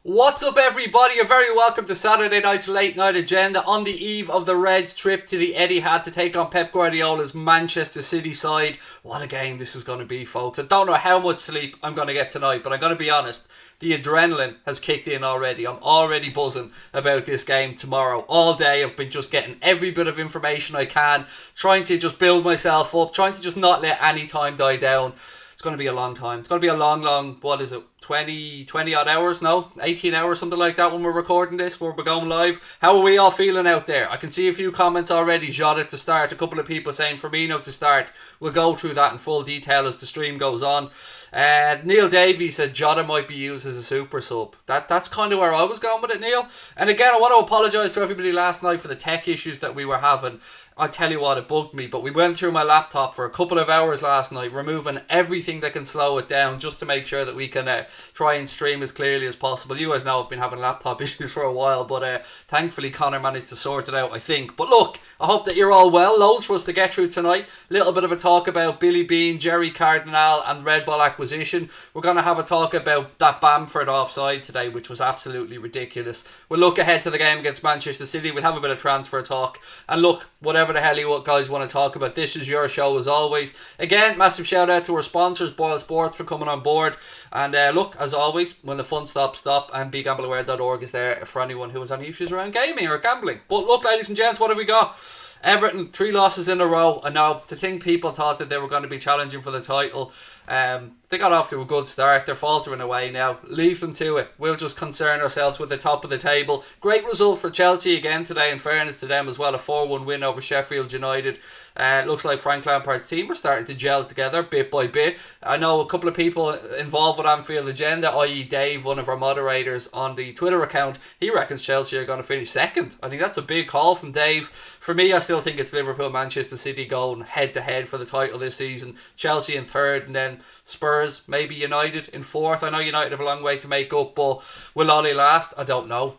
What's up, everybody? You're very welcome to Saturday night's late night agenda on the eve of the Reds' trip to the Etihad to take on Pep Guardiola's Manchester City side. What a game this is going to be, folks. I don't know how much sleep I'm going to get tonight, but I'm going to be honest. The adrenaline has kicked in already. I'm already buzzing about this game tomorrow. All day I've been just getting every bit of information I can, trying to just build myself up, trying to just not let any time die down. It's going to be a long time. It's going to be a long, what is it, 20 odd hours? No, 18 hours, something like that when we're recording this, when we're going live. How are we all feeling out there? I can see a few comments already. JOTA to start, a couple of people saying Firmino to start. We'll go through that in full detail as the stream goes on. Neil Davies said JOTA might be used as a super sub. That's kind of where I was going with it, Neil. And again, I want to apologise to everybody last night for the tech issues that we were having. I tell you what, it bugged me, but we went through my laptop for a couple of hours last night, removing everything that can slow it down just to make sure that we can try and stream as clearly as possible. You guys know I've been having laptop issues for a while, but thankfully Connor managed to sort it out, I think. But look, I hope that you're all well. Loads for us to get through tonight. Little bit of a talk about Billy Bean, Jerry Cardinal and Red Bull acquisition. We're going to have a talk about that Bamford offside today, which was absolutely ridiculous. We'll look ahead to the game against Manchester City. We'll have a bit of transfer talk. And look, whatever the hell you guys want to talk about, this is your show as always. Again, massive shout out to our sponsors, Boyle Sports, for coming on board. And look, as always, when the fun stops, stop. And begambleaware.org is there for anyone who has any issues around gaming or gambling. But look, ladies and gents, what have we got? Everton, 3 losses in a row. I know, to think people thought that they were going to be challenging for the title. They got off to a good start. They're faltering away now. Leave them to it. We'll just concern ourselves with the top of the table. Great result for Chelsea again today, in fairness to them as well. A 4-1 win over Sheffield United. Looks like Frank Lampard's team are starting to gel together bit by bit. I know a couple of people involved with Anfield agenda, i.e. Dave, one of our moderators on the Twitter account. He reckons Chelsea are going to finish second. I think that's a big call from Dave. For me, I still think it's Liverpool, Manchester City going head to head for the title this season. Chelsea in third, and then Spurs, maybe United in fourth. I know United have a long way to make up, but will Ollie last? I don't know,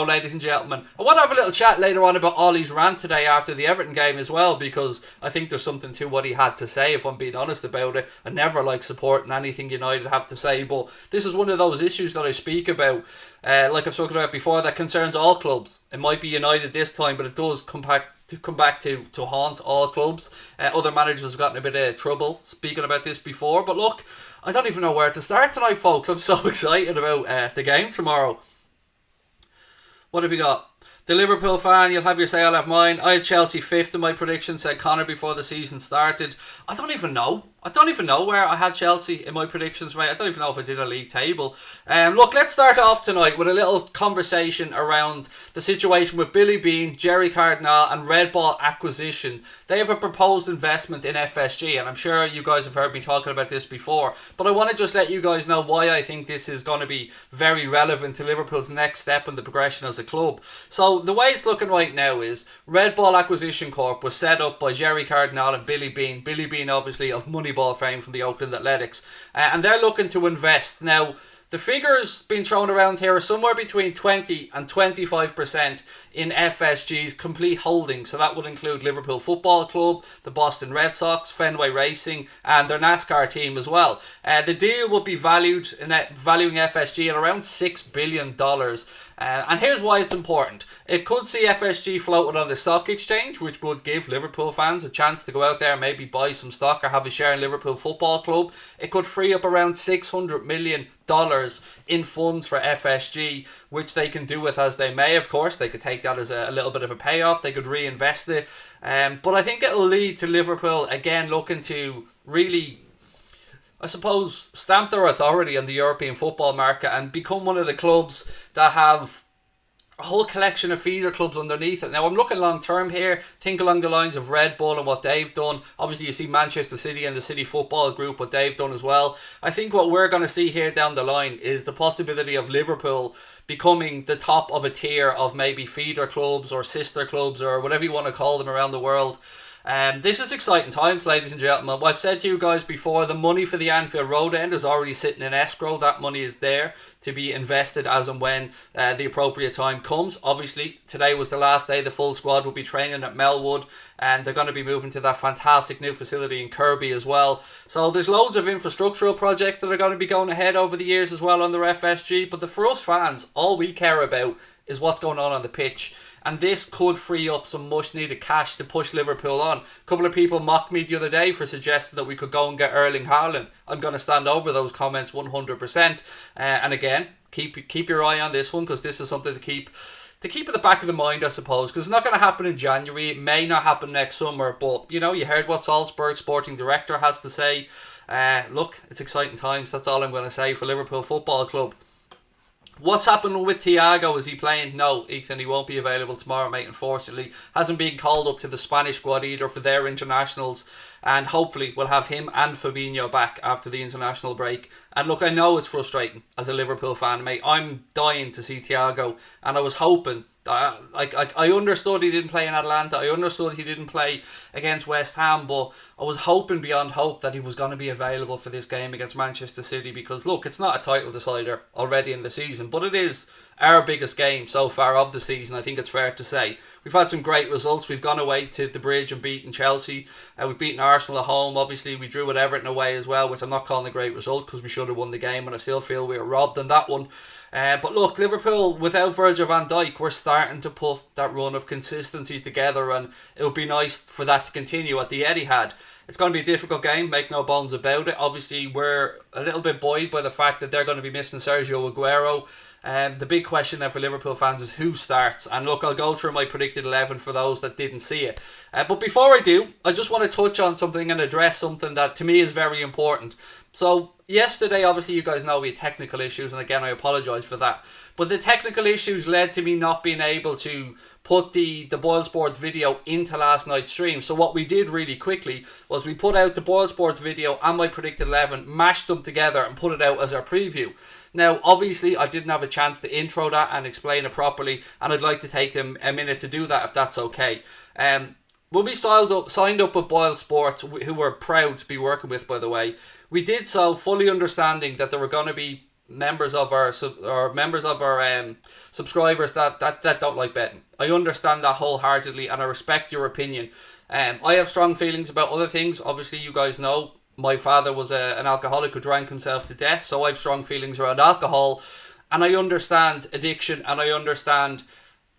ladies and gentlemen. I want to have a little chat later on about Ollie's rant today after the Everton game as well, because I think there's something to what he had to say, if I'm being honest about it. I never like supporting anything United have to say, but this is one of those issues that I speak about, like I've spoken about before, that concerns all clubs. It might be United this time, but it does come back to haunt all clubs. Other managers have gotten a bit of trouble speaking about this before, but look, I don't even know where to start tonight, folks. I'm so excited about the game tomorrow. What have we got? The Liverpool fan, you'll have your say, I'll have mine. I had Chelsea 5th in my prediction, said Connor before the season started. I don't even know where I had Chelsea in my predictions, mate. I don't even know if I did a league table. Look, let's start off tonight with a little conversation around the situation with Billy Bean, Jerry Cardinal and Red Bull acquisition. They have a proposed investment in FSG, and I'm sure you guys have heard me talking about this before, but I want to just let you guys know why I think this is going to be very relevant to Liverpool's next step in the progression as a club. So the way it's looking right now is Red Bull Acquisition Corp was set up by Jerry Cardinal and Billy Bean. Billy Bean obviously of Moneyball fame from the Oakland Athletics, and they're looking to invest. Now, the figures being thrown around here are somewhere between 20 and 25% in FSG's complete holdings. So that would include Liverpool Football Club, the Boston Red Sox, Fenway Racing, and their NASCAR team as well. The deal would be valuing FSG at around $6 billion. And here's why it's important. It could see FSG floated on the stock exchange, which would give Liverpool fans a chance to go out there and maybe buy some stock or have a share in Liverpool Football Club. It could free up around $600 million in funds for FSG, which they can do with as they may. Of course, they could take that as a little bit of a payoff. They could reinvest it. But I think it'll lead to Liverpool, again, looking to really, I suppose, stamp their authority on the European football market and become one of the clubs that have a whole collection of feeder clubs underneath it. Now, I'm looking long term here, think along the lines of Red Bull and what they've done. Obviously, you see Manchester City and the City Football Group, what they've done as well. I think what we're going to see here down the line is the possibility of Liverpool becoming the top of a tier of maybe feeder clubs or sister clubs or whatever you want to call them around the world. This is exciting times, ladies and gentlemen. I've said to you guys before, the money for the Anfield Road end is already sitting in escrow. That money is there to be invested as and when the appropriate time comes. Obviously, today was the last day the full squad will be training at Melwood, and they're going to be moving to that fantastic new facility in Kirby as well. So there's loads of infrastructural projects that are going to be going ahead over the years as well under FSG. But for us fans, all we care about is what's going on the pitch. And this could free up some much needed cash to push Liverpool on. A couple of people mocked me the other day for suggesting that we could go and get Erling Haaland. I'm going to stand over those comments 100%. And again, keep your eye on this one, because this is something to keep at the back of the mind, I suppose, because it's not going to happen in January. It may not happen next summer, but you heard what Salzburg's sporting director has to say. Look, it's exciting times. That's all I'm going to say for Liverpool Football Club. What's happening with Thiago? Is he playing? No, Ethan, he won't be available tomorrow, mate, unfortunately. Hasn't been called up to the Spanish squad either for their internationals. And hopefully we'll have him and Fabinho back after the international break. And look, I know it's frustrating as a Liverpool fan, mate. I'm dying to see Thiago. And I was hoping, I understood he didn't play in Atlanta. I understood he didn't play against West Ham. But I was hoping beyond hope that he was going to be available for this game against Manchester City. Because look, it's not a title decider already in the season, but it is our biggest game so far of the season, I think it's fair to say. We've had some great results. We've gone away to the Bridge and beaten Chelsea. We've beaten Arsenal at home. Obviously, we drew with Everton away as well, which I'm not calling a great result because we should have won the game, and I still feel we were robbed in that one. But look, Liverpool, without Virgil van Dijk, we're starting to put that run of consistency together, and it would be nice for that to continue at the Etihad. It's going to be a difficult game, make no bones about it. Obviously, we're a little bit buoyed by the fact that they're going to be missing Sergio Aguero. The big question then for Liverpool fans is who starts. And look, I'll go through my predicted 11 for those that didn't see it. But before I do, I just want to touch on something and address something that to me is very important. So yesterday, obviously, you guys know we had technical issues, and again, I apologise for that. But the technical issues led to me not being able to put the Boyle Sports video into last night's stream. So what we did really quickly was we put out the Boyle Sports video and my predicted 11, mashed them together and put it out as our preview. Now, obviously, I didn't have a chance to intro that and explain it properly, and I'd like to take a minute to do that if that's okay. When we signed up with Boyle Sports, who we're proud to be working with, by the way, we did so fully understanding that there were going to be members of our subscribers that don't like betting. I understand that wholeheartedly, and I respect your opinion. I have strong feelings about other things. Obviously, you guys know my father was an alcoholic who drank himself to death, so I have strong feelings around alcohol, and I understand addiction, and I understand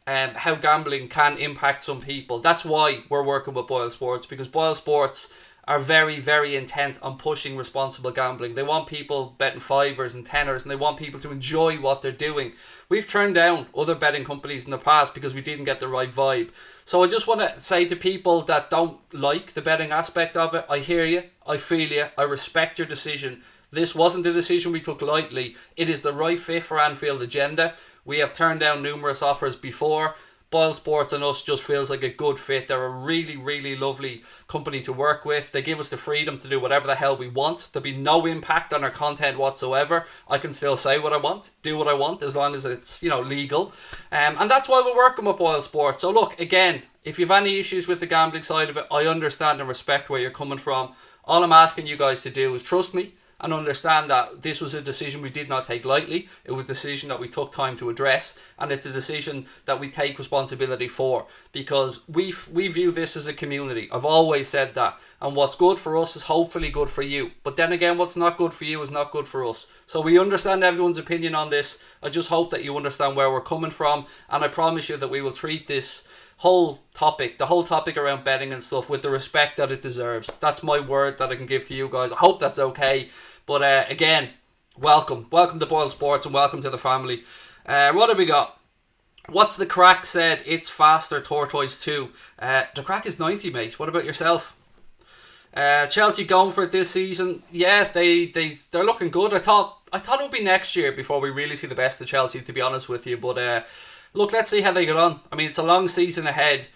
how gambling can impact some people. That's why we're working with Boyle Sports, because Boyle Sports are very, very intent on pushing responsible gambling. They want people betting fivers and tenors, and they want people to enjoy what they're doing. We've turned down other betting companies in the past because we didn't get the right vibe. So I just want to say to people that don't like the betting aspect of it, I hear you, I feel you, I respect your decision. This wasn't a decision we took lightly. It is the right fit for Anfield agenda. We have turned down numerous offers before. Boyle Sports and us just feels like a good fit. They're a really, really lovely company to work with. They give us the freedom to do whatever the hell we want. There'll be no impact on our content whatsoever. I can still say what I want, do what I want, as long as it's, legal. And that's why we're working with Boyle Sports. So look, again, if you've any issues with the gambling side of it, I understand and respect where you're coming from. All I'm asking you guys to do is trust me and understand that this was a decision we did not take lightly. It was a decision that we took time to address, and it's a decision that we take responsibility for, because we view this as a community. I've always said that, and what's good for us is hopefully good for you, but then again, what's not good for you is not good for us. So we understand everyone's opinion on this. I just hope that you understand where we're coming from, and I promise you that we will treat this the whole topic around betting and stuff with the respect that it deserves. That's my word that I can give to you guys. I hope that's okay. But again, welcome to Boyle Sports, and welcome to the family. What have we got? What's the crack said? It's faster, Tortoise 2. The crack is 90, mate. What about yourself? Chelsea going for it this season. Yeah, they're looking good. I thought it would be next year before we really see the best of Chelsea, to be honest with you. But look, let's see how they get on. I mean, it's a long season ahead.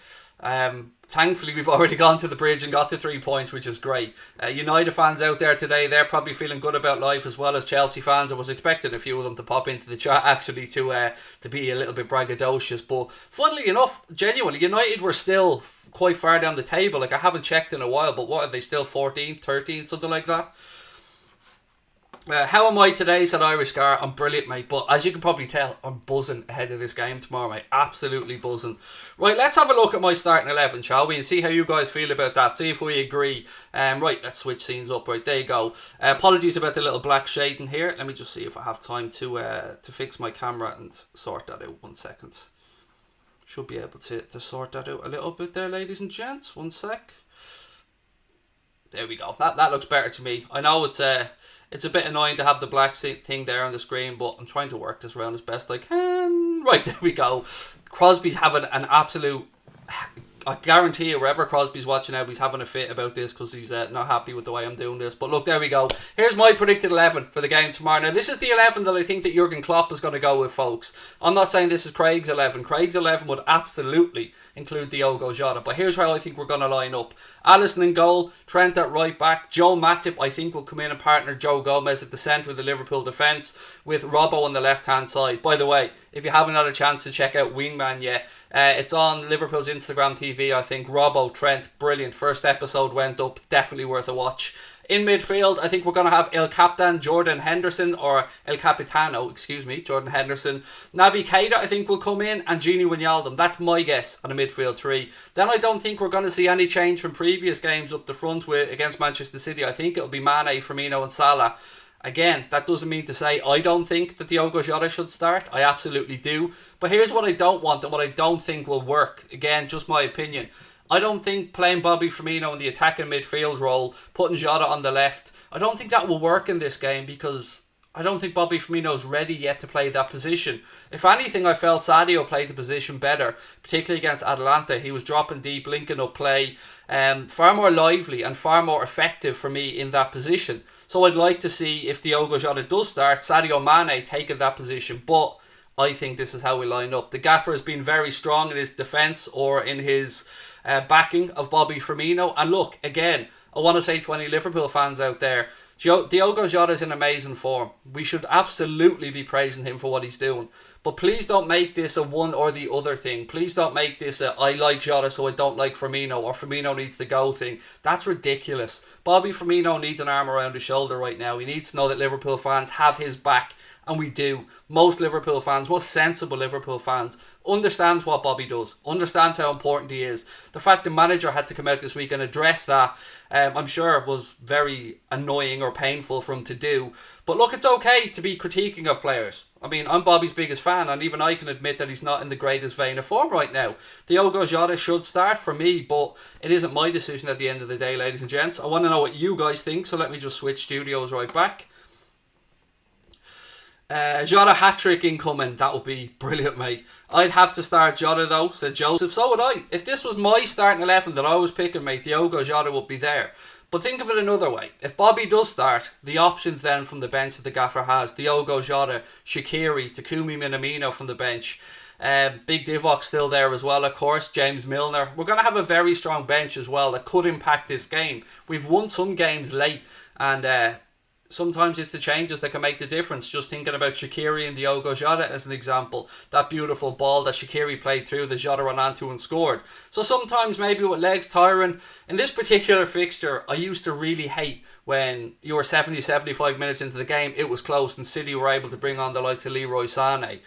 Thankfully, we've already gone to the bridge and got the 3 points, which is great. United fans out there today, they're probably feeling good about life, as well as Chelsea fans. I was expecting a few of them to pop into the chat, actually, to be a little bit braggadocious. But funnily enough, genuinely, United were still quite far down the table. Like, I haven't checked in a while, but what are they, still 14th, 13th, something like that? How am I today, said Irish Scar? I'm brilliant, mate, but as you can probably tell, I'm buzzing ahead of this game tomorrow, mate. Absolutely buzzing. Right, let's have a look at my starting 11, shall we, and see how you guys feel about that, see if we agree. Right, let's switch scenes up. Right, there you go. Apologies about the little black shading here. Let me just see if I have time to fix my camera and sort that out. 1 second. Should be able to sort that out a little bit there, ladies and gents. 1 sec. There we go. That looks better to me. I know it's a bit annoying to have the black thing there on the screen, but I'm trying to work this around as best I can. Right, there we go. Crosby's having an absolute... I guarantee you, wherever Crosby's watching now, he's having a fit about this because he's not happy with the way I'm doing this. But look, there we go. Here's my predicted 11 for the game tomorrow. Now, this is the 11 that I think that Jurgen Klopp is going to go with, folks. I'm not saying this is Craig's 11. Craig's 11 would absolutely include Diogo Jota. But here's how I think we're going to line up. Alisson in goal, Trent at right back, Joe Matip I think will come in and partner Joe Gomez at the centre of the Liverpool defence, with Robbo on the left hand side. By the way, if you haven't had a chance to check out Wingman yet, it's on Liverpool's Instagram TV, I think. Robbo, Trent, brilliant. First episode went up, definitely worth a watch. In midfield, I think we're going to have El Captain Jordan Henderson, or El Capitano, excuse me, Jordan Henderson. Naby Keita, I think, will come in, and Gini Wijnaldum. That's my guess on a midfield three. Then I don't think we're going to see any change from previous games up the front against Manchester City. I think it'll be Mane, Firmino and Salah. Again, that doesn't mean to say I don't think that Diogo Jota should start. I absolutely do. But here's what I don't want and what I don't think will work. Again, just my opinion. I don't think playing Bobby Firmino in the attacking midfield role, putting Jota on the left, I don't think that will work in this game, because I don't think Bobby Firmino's ready yet to play that position. If anything, I felt Sadio played the position better, particularly against Atalanta. He was dropping deep, linking up play, far more lively and far more effective for me in that position. So I'd like to see, if Diogo Jota does start, Sadio Mane taking that position. But I think this is how we line up. The gaffer has been very strong in his defence or in his backing of Bobby Firmino. And look, again, I want to say to any Liverpool fans out there, Diogo Jota is in amazing form. We should absolutely be praising him for what he's doing. But please don't make this a one or the other thing. Please don't make this a I like Jota so I don't like Firmino, or Firmino needs to go thing. That's ridiculous. Bobby Firmino needs an arm around his shoulder right now. He needs to know that Liverpool fans have his back. And we do. Most Liverpool fans, most sensible Liverpool fans, understands what Bobby does, understands how important he is. The fact the manager had to come out this week and address that, I'm sure it was very annoying or painful for him to do. But look, it's okay to be critiquing of players. I mean, I'm Bobby's biggest fan, and even I can admit that he's not in the greatest vein of form right now. Diogo Jota should start for me, but it isn't my decision at the end of the day, ladies and gents. I want to know what you guys think, so let me just switch studios right back. Jota hat-trick incoming. That would be brilliant, mate. I'd have to start Jota though, said Joseph. So would I. If this was my starting 11 that I was picking, mate, Diogo Jota would be there. But think of it another way. If Bobby does start, the options then from the bench that the gaffer has: Diogo Jota, Shaqiri, Takumi Minamino from the bench. Big Divock still there as well, of course. James Milner. We're going to have a very strong bench as well that could impact this game. We've won some games late, and sometimes it's the changes that can make the difference. Just thinking about Shaqiri and Diogo Jota as an example. That beautiful ball that Shaqiri played through, the Jota ran onto and scored. So sometimes maybe with legs tiring. In this particular fixture, I used to really hate when you were 70-75 minutes into the game, it was close and City were able to bring on the likes of Leroy Sané.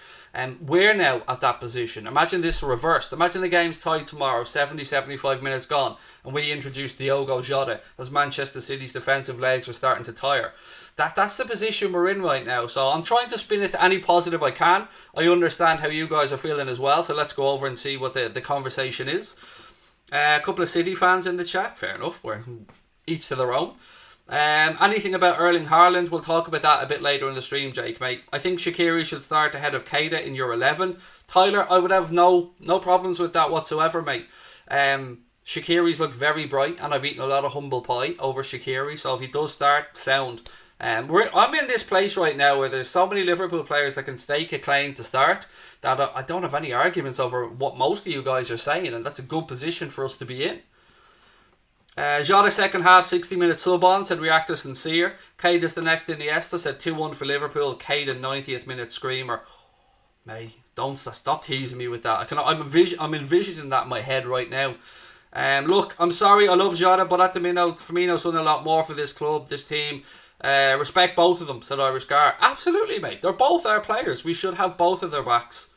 We're now at that position. Imagine this reversed. Imagine the game's tied tomorrow, 70-75 minutes gone, and we introduce Diogo Jota as Manchester City's defensive legs are starting to tire. That's the position we're in right now. So I'm trying to spin it to any positive I can. I understand how you guys are feeling as well, so let's go over and see what the conversation is. A couple of City fans in the chat. Fair enough. We're each to their own. Anything about Erling Haaland, we'll talk about that a bit later in the stream, Jake, mate. I think Shaqiri should start ahead of Keita in your 11. Tyler, I would have no problems with that whatsoever, mate. Shaqiri's looked very bright, and I've eaten a lot of humble pie over Shaqiri, so if he does start, sound. I'm in this place right now where there's so many Liverpool players that can stake a claim to start that I don't have any arguments over what most of you guys are saying, and that's a good position for us to be in. JOTA second half, 60-minute sub on, said reactor sincere. Kade is the next Iniesta, said 2-1 for Liverpool. Kade, a 90th minute screamer. Mate, don't stop teasing me with that. I'm envisioning that in my head right now. Look, I'm sorry, I love JOTA, but at the minute, Firmino's done a lot more for this club, this team. Respect both of them, said Irish Gar. Absolutely, mate. They're both our players. We should have both of their backs.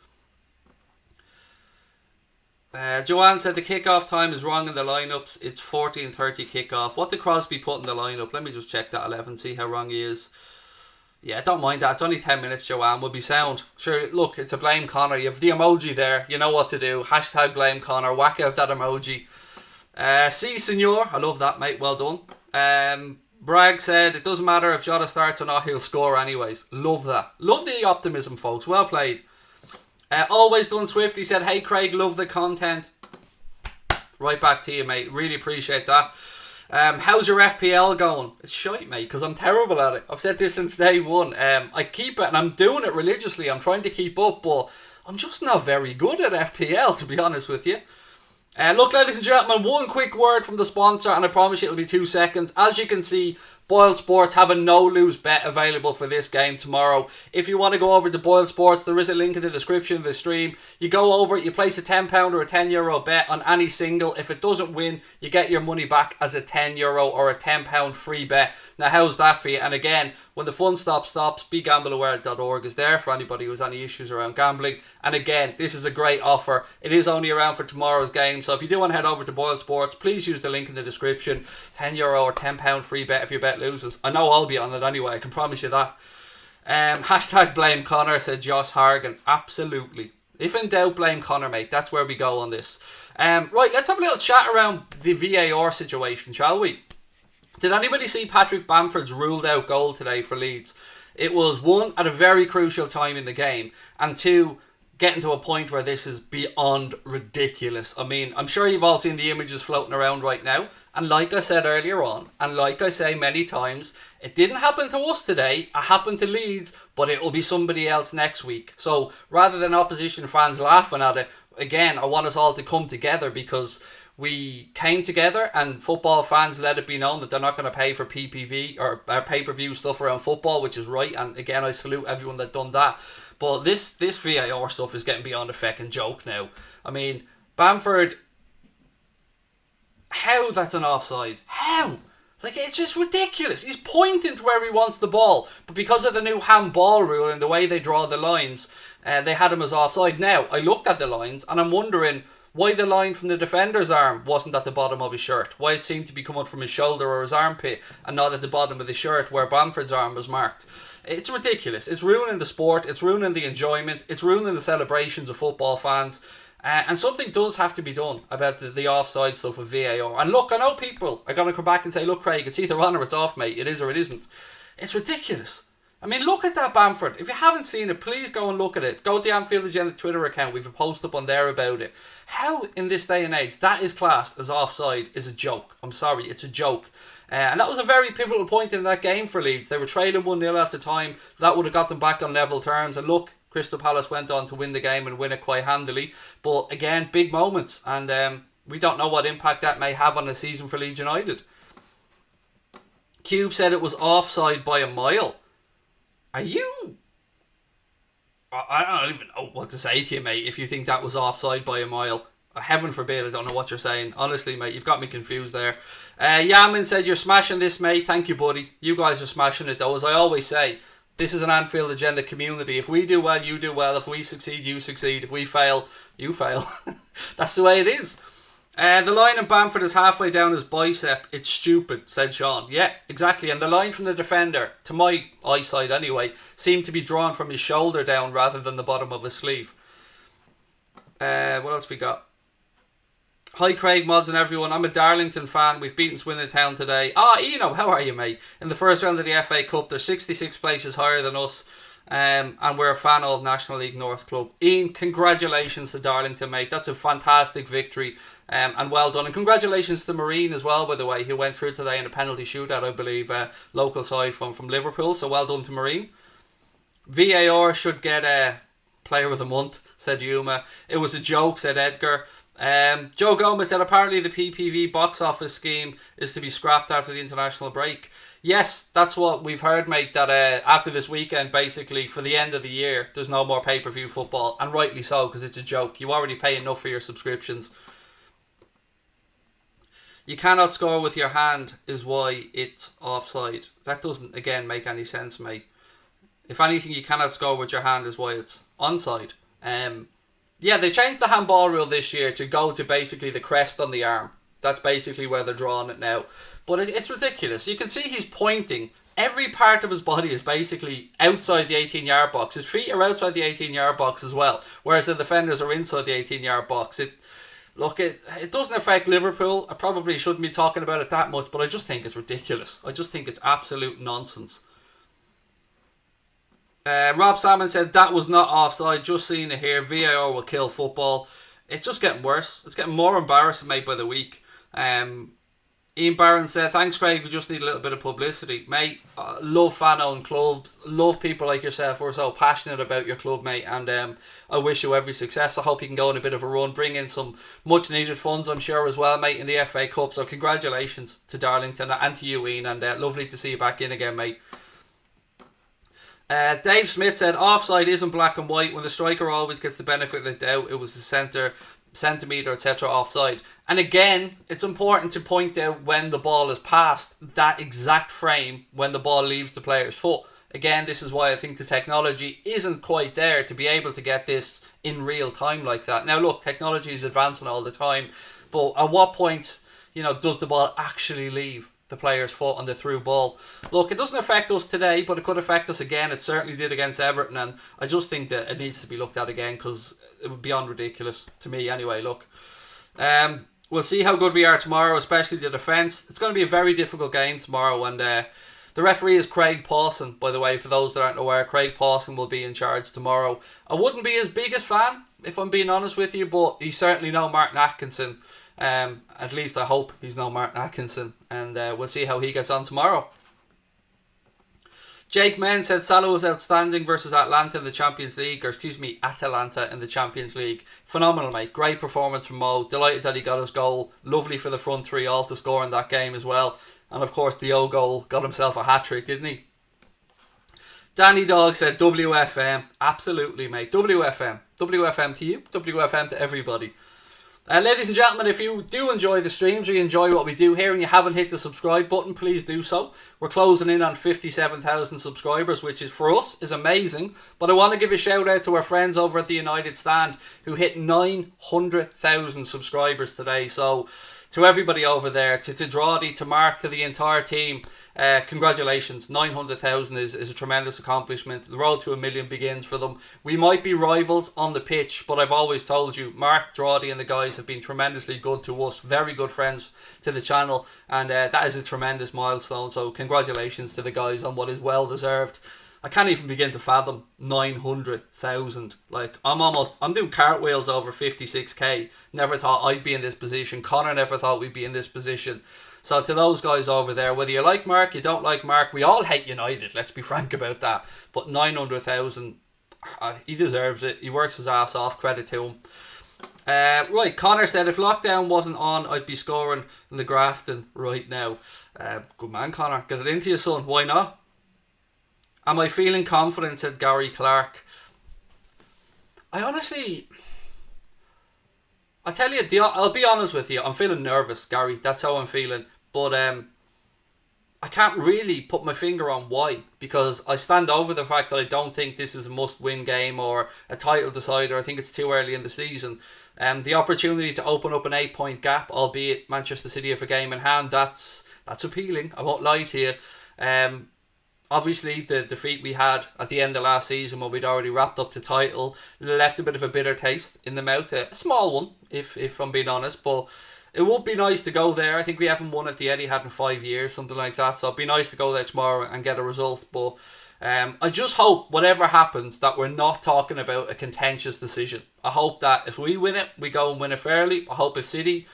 Joanne said the kickoff time is wrong in the lineups. It's 14:30 kickoff. What did Crosby put in the lineup? Let me just check that 11, see how wrong he is. Yeah, don't mind that. It's only 10 minutes, Joanne. We'll be sound. Sure, look, it's a blame Connor. You have the emoji there. You know what to do. Hashtag blame Connor. Whack out that emoji. Si, senor. I love that, mate. Well done. Bragg said it doesn't matter if JOTA starts or not, he'll score anyways. Love that. Love the optimism, folks. Well played. Always done Swift. He said, hey Craig, love the content. Right back to you, mate. Really appreciate that. How's your FPL going? It's shite, mate, because I'm terrible at it. I've said this since day one. I keep it and I'm doing it religiously. I'm trying to keep up, but I'm just not very good at FPL, to be honest with you. Look, ladies and gentlemen, one quick word from the sponsor, and I promise you it'll be 2 seconds. As you can see, Boyle Sports have a no-lose bet available for this game tomorrow. If you want to go over to Boyle Sports, there is a link in the description of the stream. You go over it, you place a £10 or a €10 bet on any single. If it doesn't win, you get your money back as a €10 or a £10 free bet. Now, how's that for you? And again, when the fun stops, begambleaware.org is there for anybody who has any issues around gambling. And again, this is a great offer. It is only around for tomorrow's game, so if you do want to head over to Boyle Sports, please use the link in the description. €10 or £10 free bet if your bet loses. I know I'll be on it anyway, I can promise you that. Hashtag blame Connor, said Josh Hargan. Absolutely. If in doubt, blame Connor, mate. That's where we go on this. Right, let's have a little chat around the VAR situation, shall we? Did anybody see Patrick Bamford's ruled out goal today for Leeds? It was, one, at a very crucial time in the game, and two, getting to a point where this is beyond ridiculous. I mean, I'm sure you've all seen the images floating around right now, and like I said earlier on, and like I say many times, it didn't happen to us today, it happened to Leeds, but it will be somebody else next week. So rather than opposition fans laughing at it, again, I want us all to come together, because we came together and football fans let it be known that they're not going to pay for PPV or pay-per-view stuff around football, which is right, and again, I salute everyone that done that. But this VAR stuff is getting beyond a feckin' joke now. I mean, Bamford, how that's an offside? How? Like, it's just ridiculous. He's pointing to where he wants the ball, but because of the new handball rule and the way they draw the lines, they had him as offside. Now, I looked at the lines and I'm wondering why the line from the defender's arm wasn't at the bottom of his shirt. Why it seemed to be coming from his shoulder or his armpit and not at the bottom of the shirt where Bamford's arm was marked. It's ridiculous. It's ruining the sport. It's ruining the enjoyment. It's ruining the celebrations of football fans. And something does have to be done about the offside stuff with VAR. And look, I know people are going to come back and say, look, Craig, it's either on or it's off, mate. It is or it isn't. It's ridiculous. I mean, look at that Bamford. If you haven't seen it, please go and look at it. Go to the Anfield Agenda Twitter account. We've a post up on there about it. How, in this day and age, that is classed as offside is a joke. I'm sorry, it's a joke. And that was a very pivotal point in that game for Leeds. They were trailing 1-0 at the time. That would have got them back on level terms. And look, Crystal Palace went on to win the game and win it quite handily. But again, big moments. And we don't know what impact that may have on the season for Leeds United. Cube said it was offside by a mile. Are you... I don't even know what to say to you, mate, if you think that was offside by a mile. Heaven forbid, I don't know what you're saying. Honestly, mate, you've got me confused there. Yamin said, you're smashing this, mate. Thank you, buddy. You guys are smashing it, though. As I always say, this is an Anfield Agenda community. If we do well, you do well. If we succeed, you succeed. If we fail, you fail. That's the way it is. The line in Bamford is halfway down his bicep. It's stupid, said Sean. Yeah, exactly. And the line from the defender, to my eyesight anyway, seemed to be drawn from his shoulder down rather than the bottom of his sleeve. What else we got? Hi Craig, mods and everyone. I'm a Darlington fan. We've beaten Swindon Town today. Eno, how are you, mate? In the first round of the FA Cup, they're 66 places higher than us. and we're a fan of National League North Club. Ian, congratulations to Darlington, mate. That's a fantastic victory, and well done. And congratulations to Marine as well, by the way, who went through today in a penalty shootout, I believe, local side from Liverpool. So well done to Marine. VAR should get a player of the month, said Yuma. It was a joke, said Edgar. Joe Gomez said apparently the PPV box office scheme is to be scrapped after the international break. Yes, that's what we've heard, mate, that after this weekend, basically, for the end of the year, there's no more pay-per-view football, and rightly so, because it's a joke. You already pay enough for your subscriptions. You cannot score with your hand is why it's offside. That doesn't, again, make any sense, mate. If anything, you cannot score with your hand is why it's onside. Yeah, they changed the handball rule this year to go to basically the crest on the arm. That's basically where they're drawing it now. But it's ridiculous. You can see he's pointing. Every part of his body is basically outside the 18-yard box. His feet are outside the 18-yard box as well, whereas the defenders are inside the 18-yard box. It doesn't affect Liverpool. I probably shouldn't be talking about it that much, but I just think it's ridiculous. I just think it's absolute nonsense. Rob Salmon said that was not offside. Just seeing it here. VAR will kill football. It's just getting worse. It's getting more embarrassing, mate, by the week. Ian Barron said, thanks, Craig. We just need a little bit of publicity, mate. Love fan-owned clubs. Love people like yourself who are so passionate about your club, mate. And I wish you every success. I hope you can go on a bit of a run. Bring in some much-needed funds, I'm sure, as well, mate, in the FA Cup. So congratulations to Darlington and to you, Ian. And lovely to see you back in again, mate. Dave Smith said offside isn't black and white. When the striker always gets the benefit of the doubt, it was the centimetre, etc. offside. And again, it's important to point out when the ball is passed, that exact frame when the ball leaves the player's foot. Again, this is why I think the technology isn't quite there to be able to get this in real time like that. Now look, technology is advancing all the time, but at what point, does the ball actually leave the player's foot on the through ball? Look, it doesn't affect us today, but it could affect us again. It certainly did against Everton, and I just think that it needs to be looked at again because it would be beyond ridiculous to me anyway. Look, we'll see how good we are tomorrow, especially the defence. It's going to be a very difficult game tomorrow, and the referee is Craig Pawson, by the way, for those that aren't aware. Craig Pawson will be in charge tomorrow. I wouldn't be his biggest fan, if I'm being honest with you, but he's certainly no Martin Atkinson. At least I hope he's no Martin Atkinson, and we'll see how he gets on tomorrow. Jake Menn said Salah was outstanding versus Atalanta in the Champions League, Atalanta in the Champions League. Phenomenal, mate. Great performance from Mo. Delighted that he got his goal. Lovely for the front three all to score in that game as well. And of course, the goal got himself a hat-trick, didn't he? Danny Dog said WFM. Absolutely, mate. WFM. WFM to you. WFM to everybody. Ladies and gentlemen, if you do enjoy the streams, or you enjoy what we do here and you haven't hit the subscribe button, please do so. We're closing in on 57,000 subscribers, which is, for us, is amazing. But I want to give a shout out to our friends over at the United Stand who hit 900,000 subscribers today. So to everybody over there, to Drawdy, to Mark, to the entire team, congratulations. 900,000 is a tremendous accomplishment. The road to 1 million begins for them. We might be rivals on the pitch, but I've always told you, Mark, Drawdy and the guys have been tremendously good to us. Very good friends to the channel, and that is a tremendous milestone. So congratulations to the guys on what is well deserved. I can't even begin to fathom 900,000. Like, I'm doing cartwheels over 56k. Never thought I'd be in this position. Connor never thought we'd be in this position. So to those guys over there, whether you like Mark, you don't like Mark, we all hate United, let's be frank about that. But 900,000, he deserves it. He works his ass off, credit to him. Right, Connor said, if lockdown wasn't on, I'd be scoring in the Grafton right now. Good man, Connor. Get it into you, son. Why not? Am I feeling confident, said Gary Clark. I tell you, I'll be honest with you, I'm feeling nervous, Gary. That's how I'm feeling. But I can't really put my finger on why, because I stand over the fact that I don't think this is a must-win game or a title decider. I think it's too early in the season. The opportunity to open up an 8-point gap, albeit Manchester City have a game in hand, that's appealing. I won't lie to you. Obviously, the defeat we had at the end of last season when we'd already wrapped up the title left a bit of a bitter taste in the mouth. A small one, if I'm being honest, but it would be nice to go there. I think we haven't won at the Etihad in 5 years, something like that. So it'd be nice to go there tomorrow and get a result. But I just hope whatever happens that we're not talking about a contentious decision. I hope that if we win it, we go and win it fairly. I hope if City,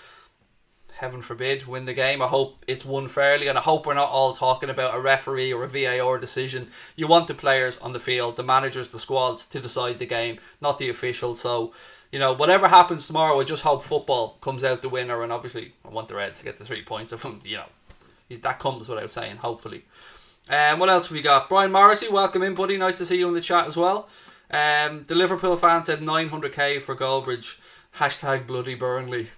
heaven forbid, win the game, I hope it's won fairly, and I hope we're not all talking about a referee or a VAR decision. You want the players on the field, the managers, the squads to decide the game, not the officials. So, whatever happens tomorrow, I just hope football comes out the winner, and obviously I want the Reds to get the 3 points. That comes without saying, hopefully. What else have we got? Brian Morrissey, welcome in, buddy. Nice to see you in the chat as well. The Liverpool fan said 900k for Goldbridge. Hashtag bloody Burnley.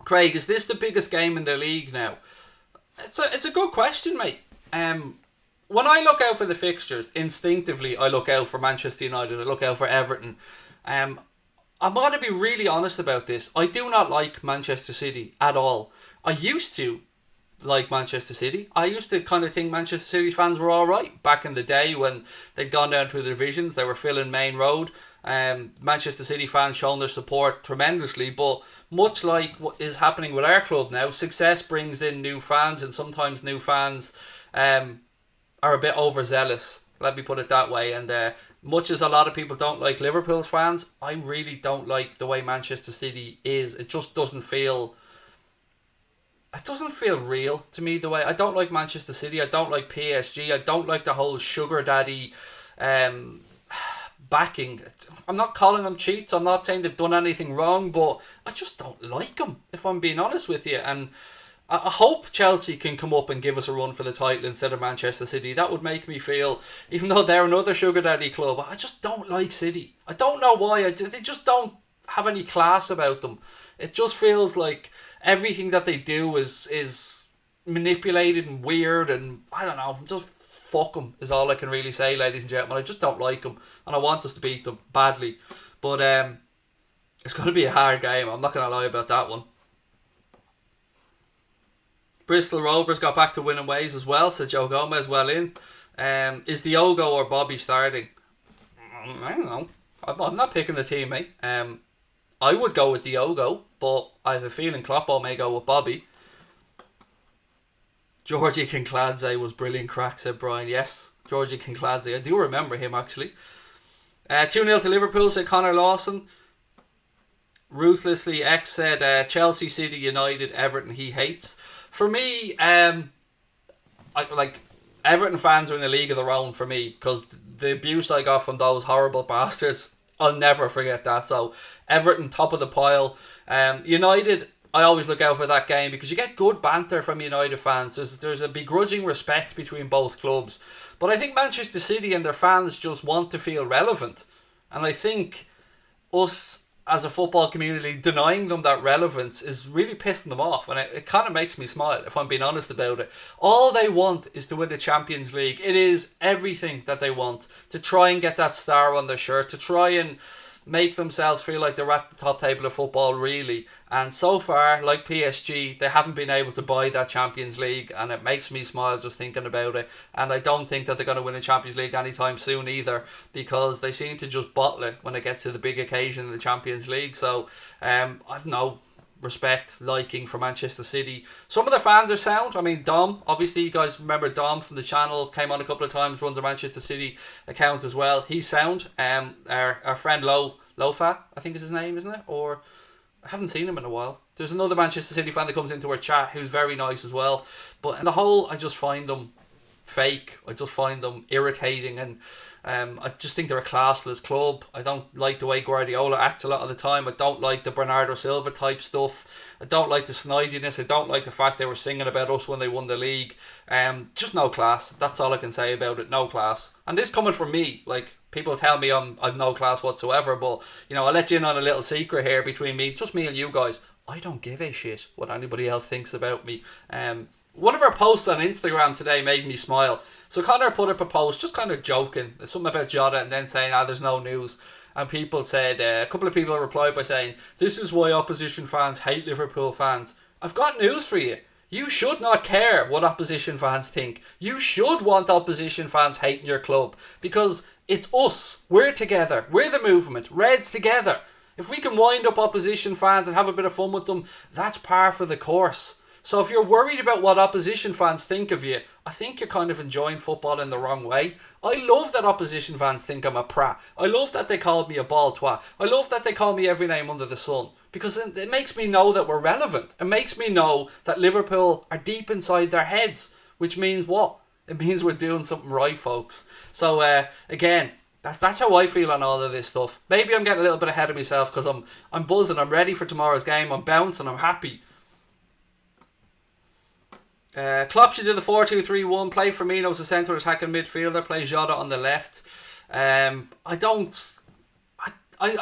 Craig, is this the biggest game in the league now? It's a good question, mate. When I look out for the fixtures, instinctively I look out for Manchester United. I look out for Everton. I'm going to be really honest about this. I do not like Manchester City at all. I used to like Manchester City. I used to kind of think Manchester City fans were alright back in the day when they'd gone down to the divisions. They were filling Main Road. Manchester City fans showing their support tremendously, but much like what is happening with our club now, success brings in new fans, and sometimes new fans are a bit overzealous, let me put it that way. And much as a lot of people don't like Liverpool's fans, I really don't like the way Manchester City is. It just doesn't feel real to me. The way I don't like Manchester City, I don't like PSG, I don't like the whole sugar daddy backing. I'm not calling them cheats, I'm not saying they've done anything wrong, but I just don't like them, if I'm being honest with you. And I hope Chelsea can come up and give us a run for the title instead of Manchester City. That would make me feel, even though they're another sugar daddy club, I just don't like City. I don't know why. They just don't have any class about them. It just feels like everything that they do is manipulated and weird, and I don't know, just fuck them is all I can really say, ladies and gentlemen. I just don't like them, and I want us to beat them badly. But it's going to be a hard game. I'm not going to lie about that one. Bristol Rovers got back to winning ways as well, said Joe Gomez well in. Is Diogo or Bobby starting? I don't know. I'm not picking the team, mate. I would go with Diogo, but I have a feeling Kloppo may go with Bobby. Georgie Kinkladze was brilliant crack, said Brian. Yes, Georgie Kinkladze. I do remember him, actually. 2-0 to Liverpool, said Connor Lawson. Ruthlessly X said Chelsea, City, United, Everton he hates. For me, Everton fans are in a league of their own for me, because the abuse I got from those horrible bastards, I'll never forget that. So Everton, top of the pile. United, I always look out for that game because you get good banter from United fans. There's a begrudging respect between both clubs. But I think Manchester City and their fans just want to feel relevant. And I think us as a football community denying them that relevance is really pissing them off, and it kind of makes me smile, if I'm being honest about it. All they want is to win the Champions League. It is everything that they want, to try and get that star on their shirt, to try and make themselves feel like they're at the top table of football, really. And so far, like PSG, they haven't been able to buy that Champions League, and it makes me smile just thinking about it. And I don't think that they're going to win a Champions League anytime soon either, because they seem to just bottle it when it gets to the big occasion in the Champions League. So I've no respect, liking for Manchester City. Some of the fans are sound. I mean, Dom, obviously you guys remember Dom from the channel, came on a couple of times, runs a Manchester City account as well. He's sound. Our friend Lofa, I think is his name, isn't it? Or I haven't seen him in a while. There's another Manchester City fan that comes into our chat who's very nice as well. But in the whole, I just find them fake. I just find them irritating, and I just think they're a classless club. I don't like the way Guardiola acts a lot of the time. I don't like the Bernardo Silva type stuff. I don't like the snidiness. I don't like the fact they were singing about us when they won the league. Just no class. That's all I can say about it. No class. And this coming from me, like, people tell me I've no class whatsoever, but I'll let you in on a little secret here between me, just me and you guys. I don't give a shit what anybody else thinks about me. One of our posts on Instagram today made me smile. So Connor put up a post, just kind of joking, something about JOTA, and then saying, there's no news. And people said, a couple of people replied by saying, this is why opposition fans hate Liverpool fans. I've got news for you. You should not care what opposition fans think. You should want opposition fans hating your club, because it's us. We're together. We're the movement. Reds together. If we can wind up opposition fans and have a bit of fun with them, that's par for the course. So if you're worried about what opposition fans think of you, I think you're kind of enjoying football in the wrong way. I love that opposition fans think I'm a prat. I love that they call me a ball twat. I love that they call me every name under the sun. Because it makes me know that we're relevant. It makes me know that Liverpool are deep inside their heads. Which means what? It means we're doing something right, folks. So, again, that's how I feel on all of this stuff. Maybe I'm getting a little bit ahead of myself because I'm buzzing. I'm ready for tomorrow's game. I'm bouncing. I'm happy. Klopp should do the 4-2-3-1. Play Firmino as a centre attacking midfielder. Play JOTA on the left. I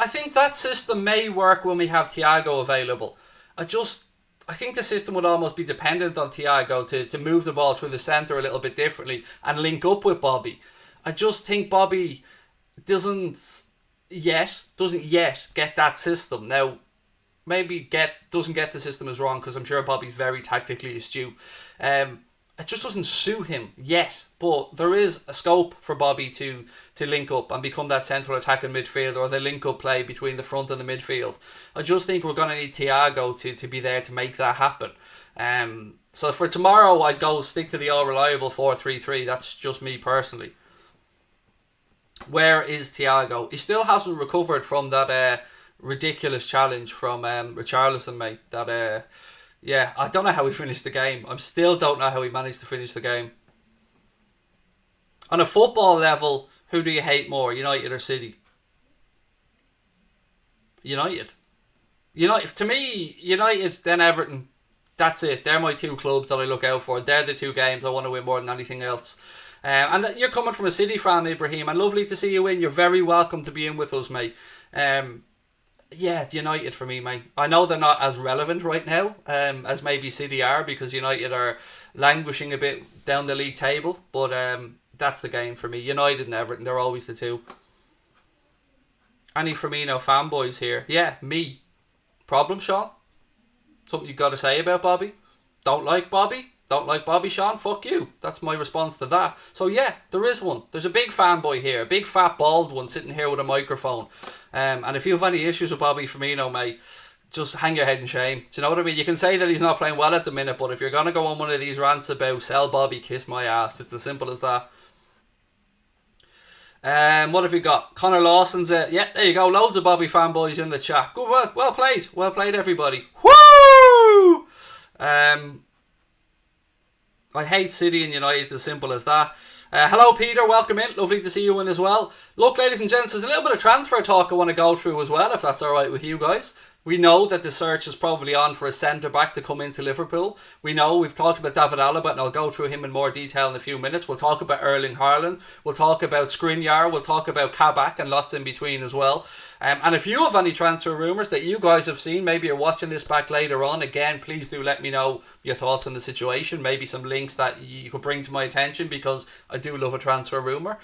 think that system may work when we have Thiago available. I think the system would almost be dependent on Thiago to move the ball through the centre a little bit differently and link up with Bobby. I just think Bobby doesn't yet get that system. Now, maybe doesn't get the system is wrong because I'm sure Bobby's very tactically astute. It just doesn't suit him yet, but there is a scope for Bobby to link up and become that central attacking midfielder, or the link up play between the front and the midfield. I just think we're going to need Thiago to be there to make that happen. So for tomorrow, I'd go stick to the all reliable 4-3-3. That's just me personally. Where is Thiago? He still hasn't recovered from that ridiculous challenge from Richarlison, mate. Yeah, I don't know how he finished the game. I still don't know how he managed to finish the game. On a football level, who do you hate more, United or City? United. To me, United, then Everton. That's it. They're my two clubs that I look out for. They're the two games I want to win more than anything else. And you're coming from a City fan, Ibrahim, and lovely to see you in. You're very welcome to be in with us, mate. Yeah, United for me, mate. I know they're not as relevant right now as maybe City are, because United are languishing a bit down the league table. But that's the game for me. United and Everton, they're always the two. Any Firmino fanboys here? Yeah, me. Problem, Sean? Something you've got to say about Bobby? Don't like Bobby? Don't like Bobby, Sean? Fuck you. That's my response to that. So yeah, there is one. There's a big fanboy here. A big fat bald one sitting here with a microphone. And if you have any issues with Bobby Firmino, mate, just hang your head in shame. Do you know what I mean? You can say that he's not playing well at the minute, but if you're going to go on one of these rants about sell Bobby, kiss my ass, it's as simple as that. What have we got? Connor Lawson's yeah, there you go. Loads of Bobby fanboys in the chat. Good work. Well played. Well played, everybody. Woo! I hate City and United, it's as simple as that. Hello, Peter. Welcome in. Lovely to see you in as well. Look, ladies and gents, there's a little bit of transfer talk I want to go through as well, if that's all right with you guys. We know that the search is probably on for a centre-back to come into Liverpool. We know we've talked about David Alaba, and I'll go through him in more detail in a few minutes. We'll talk about Erling Haaland. We'll talk about SKRINIAR. We'll talk about Kabak and lots in between as well. And if you have any transfer rumours that you guys have seen, maybe you're watching this back later on, again, please do let me know your thoughts on the situation. Maybe some links that you could bring to my attention, because I do love a transfer rumour.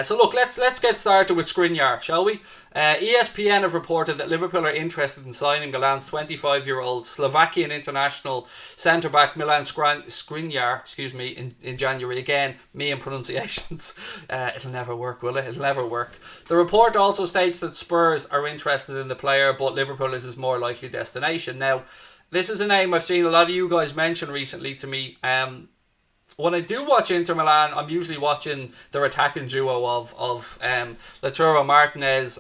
So look, let's get started with SKRINIAR, shall we? ESPN have reported that Liverpool are interested in signing Milan's 25-year-old Slovakian international centre-back Milan SKRINIAR, in January. Again, me and pronunciations. It'll never work, will it? It'll never work. The report also states that Spurs are interested in the player, but Liverpool is his more likely destination. Now, this is a name I've seen a lot of you guys mention recently to me. When I do watch Inter Milan, I'm usually watching their attacking duo of Lautaro Martinez.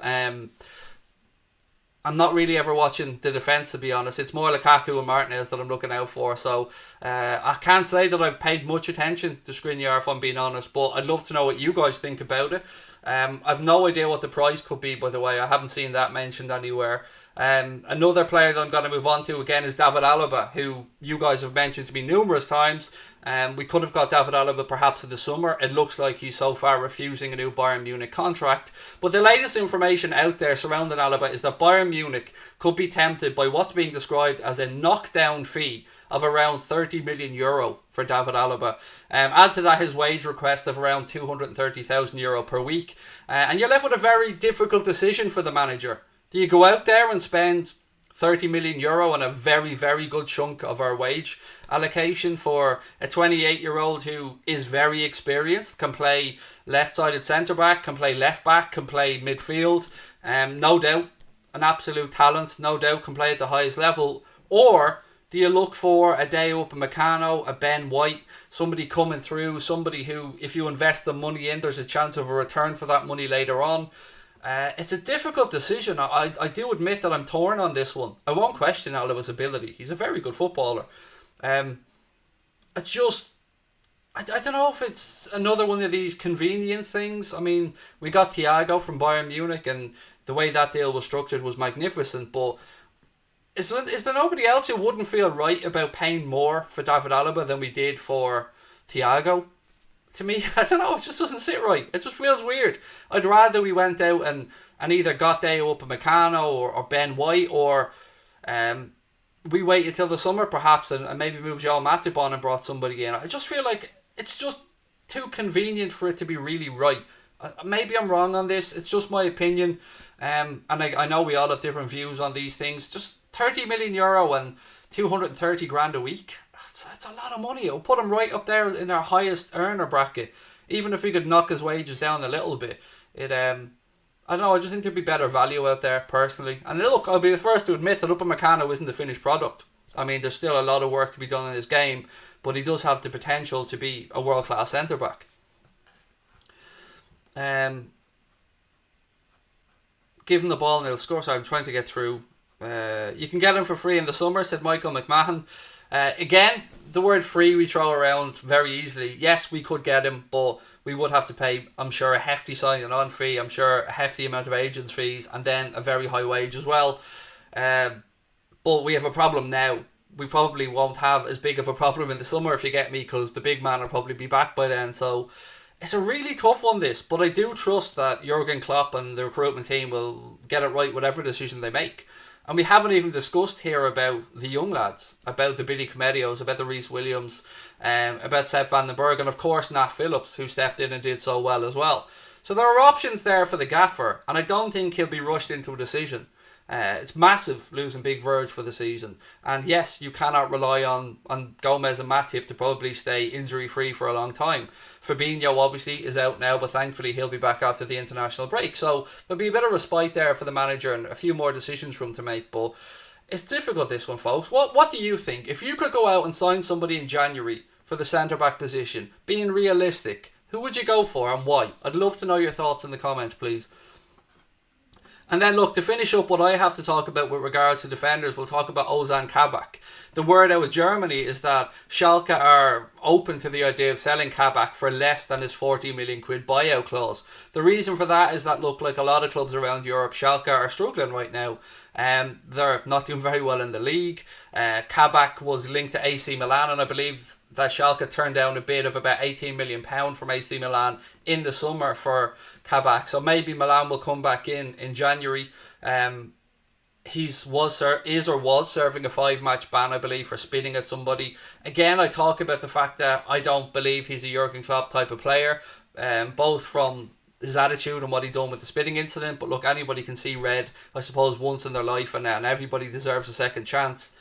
I'm not really ever watching the defence, to be honest. It's more Lukaku and Martinez that I'm looking out for. So I can't say that I've paid much attention to SKRINIAR, if I'm being honest, but I'd love to know what you guys think about it. I've no idea what the price could be, by the way. I haven't seen that mentioned anywhere. Another player that I'm going to move on to again is David Alaba, who you guys have mentioned to me numerous times. We could have got David Alaba perhaps in the summer. It looks like he's so far refusing a new Bayern Munich contract. But the latest information out there surrounding Alaba is that Bayern Munich could be tempted by what's being described as a knockdown fee of around €30 million for David Alaba. Add to that his wage request of around €230,000 per week. And you're left with a very difficult decision for the manager. Do you go out there and spend €30 million on a very, very good chunk of our wage allocation for a 28-year-old who is very experienced, can play left-sided centre-back, can play left-back, can play midfield, no doubt an absolute talent, no doubt can play at the highest level? Or Do you look for a Deo Upamecano, a Ben White, somebody coming through, somebody who, if you invest the money in, there's a chance of a return for that money later on? It's a difficult decision. I do admit that I'm torn on this one. I won't question Alaba's ability. He's a very good footballer. I don't know if it's another one of these convenience things. I mean, we got Thiago from Bayern Munich, and the way that deal was structured was magnificent, but is there nobody else who wouldn't feel right about paying more for David Alaba than we did for Thiago? To me, I don't know, it just doesn't sit right. It just feels weird. I'd rather we went out and either got Deo Upamecano or Ben White, or we waited till the summer perhaps and maybe moved Joel Matip on and brought somebody in. I just feel like it's just too convenient for it to be really right. Maybe I'm wrong on this. It's just my opinion. And I know we all have different views on these things. Just 30 million euro and 230 grand a week. That's a lot of money. It'll put him right up there in our highest earner bracket. Even if we could knock his wages down a little bit. I don't know, I just think there'd be better value out there, personally. And look, I'll be the first to admit that Upamecano isn't the finished product. I mean, there's still a lot of work to be done in his game, but he does have the potential to be a world-class centre-back. Give him the ball and he'll score. So I'm trying to get through. You can get him for free in the summer, said Michael McMahon. Again, the word free we throw around very easily. Yes, we could get him, but we would have to pay, I'm sure, a hefty signing on fee. I'm sure a hefty amount of agents' fees, and then a very high wage as well. But we have a problem now. We probably won't have as big of a problem in the summer, if you get me, because the big man will probably be back by then. So it's a really tough one, this. But I do trust that Jurgen Klopp and the recruitment team will get it right whatever decision they make. And we haven't even discussed here about the young lads, about the Billy Comedios, about the Reece Williams, about Sepp van den Berg, and of course Nat Phillips, who stepped in and did so well as well. So there are options there for the gaffer, and I don't think he'll be rushed into a decision. It's massive losing Big Verge for the season. And yes, you cannot rely on Gomez and Matip to probably stay injury free for a long time. Fabinho obviously is out now, but thankfully he'll be back after the international break. So there'll be a bit of respite there for the manager and a few more decisions for him to make. But it's difficult, this one, folks. What do you think? If you could go out and sign somebody in January for the centre-back position, being realistic, who would you go for and why? I'd love to know your thoughts in the comments, please. And then look, to finish up what I have to talk about with regards to defenders, we'll talk about Ozan Kabak. The word out of Germany is that Schalke are open to the idea of selling Kabak for less than his 40 million quid buyout clause. The reason for that is that, look, like a lot of clubs around Europe, Schalke are struggling right now. They're not doing very well in the league. Kabak was linked to AC Milan, and I believe that Schalke turned down a bid of about £18 million from AC Milan in the summer for Kabak. So maybe Milan will come back in January. He was serving a 5-match ban, I believe, for spitting at somebody. Again, I talk about the fact that I don't believe he's a Jurgen Klopp type of player, both from his attitude and what he done with the spitting incident. But look, anybody can see red, I suppose, once in their life, and everybody deserves a second chance.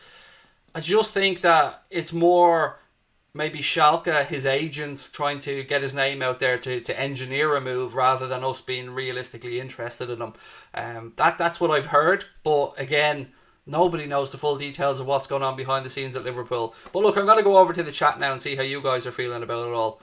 I just think that it's more maybe Schalke, his agent, trying to get his name out there to engineer a move rather than us being realistically interested in him. That's what I've heard. But again, nobody knows the full details of what's going on behind the scenes at Liverpool. But look, I'm going to go over to the chat now and see how you guys are feeling about it all.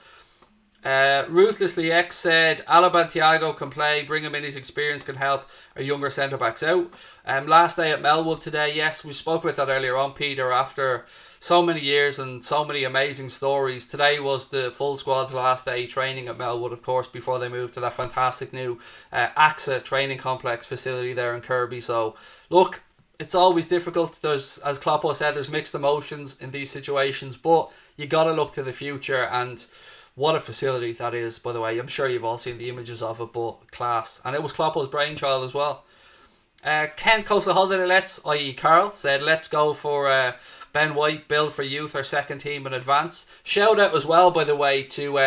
Ruthlessly X said Alaba and Thiago can play, bring him in, his experience can help our younger centre backs out. Last day at Melwood today, yes, we spoke about that earlier on, Peter, after so many years and so many amazing stories. Today was the full squad's last day training at Melwood, of course, before they moved to that fantastic new AXA training complex facility there in Kirby. So look, it's always difficult. There's, as Kloppo said, there's mixed emotions in these situations, but you got to look to the future. And what a facility that is, by the way. I'm sure you've all seen the images of it, but class. And it was Kloppo's brainchild as well. Kent Coastal Holiday Let's, i.e. Carl, said let's go for Ben White, build for youth, our second team in advance. Shout out as well, by the way, to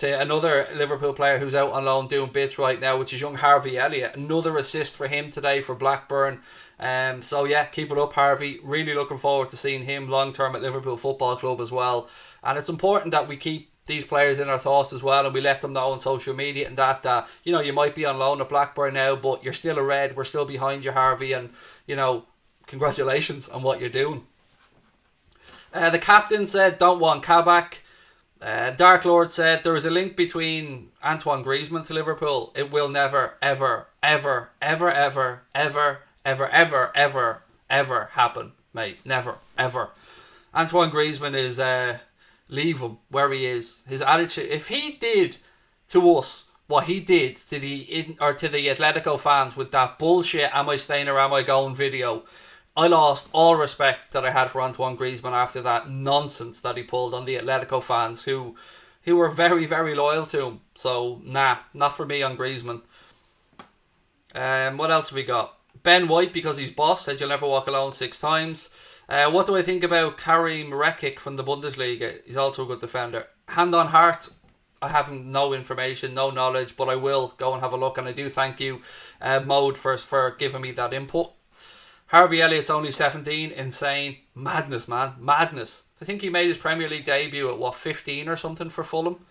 another Liverpool player who's out on loan doing bits right now, which is young Harvey Elliott. Another assist for him today for Blackburn. So yeah, keep it up, Harvey. Really looking forward to seeing him long term at Liverpool Football Club as well. And it's important that we keep these players in our thoughts as well, and we let them know on social media and that you know, you might be on loan at Blackburn now, but you're still a Red. We're still behind you, Harvey, and you know, congratulations on what you're doing. The captain said, don't want Kabak. Dark Lord said, there is a link between Antoine Griezmann to Liverpool. It will never, ever, ever, ever, ever, ever, ever, ever, ever, ever happen, mate. Never, ever. Antoine Griezmann is, leave him where he is. His attitude, if he did to us what he did to the Atletico fans with that bullshit "am I staying or am I going" video, I lost all respect that I had for Antoine Griezmann after that nonsense that he pulled on the Atletico fans who were very, very loyal to him. So, nah, not for me on Griezmann. What else have we got? Ben White, because he's boss, said you'll never walk alone 6 times. What do I think about Karim Rekic from the Bundesliga? He's also a good defender. Hand on heart, I have no information, no knowledge, but I will go and have a look, and I do thank you, Mode, for giving me that input. Harvey Elliott's only 17. Insane. Madness, man. Madness. I think he made his Premier League debut at, 15 or something for Fulham?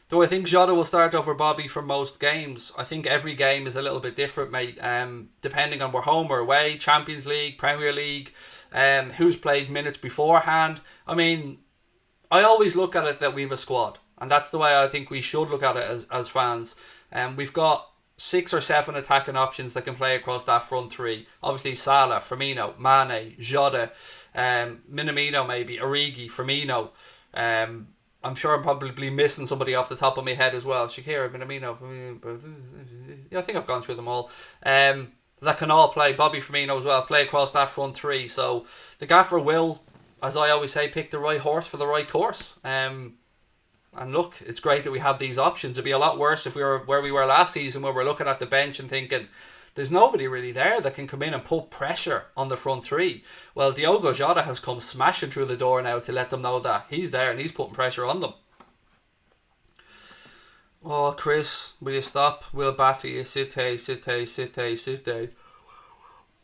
Do I think Jota will start over Bobby for most games? I think every game is a little bit different, mate. Depending on we're home or away, Champions League, Premier League, who's played minutes beforehand. I mean, I always look at it that we have a squad. And that's the way I think we should look at it as fans. We've got 6 or 7 attacking options that can play across that front 3. Obviously Salah, Firmino, Mane, Jota, Minamino maybe, Origi, Firmino. I'm sure I'm probably missing somebody off the top of my head as well. Shakira, Minamino. Yeah, I think I've gone through them all. That can all play. Bobby Firmino as well. Play across that front 3. So the gaffer will, as I always say, pick the right horse for the right course. And look, it's great that we have these options. It'd be a lot worse if we were where we were last season, where we're looking at the bench and thinking there's nobody really there that can come in and put pressure on the front 3. Well, Diogo Jota has come smashing through the door now to let them know that he's there and he's putting pressure on them. Oh, Chris, will you stop? We'll batter you. Sit.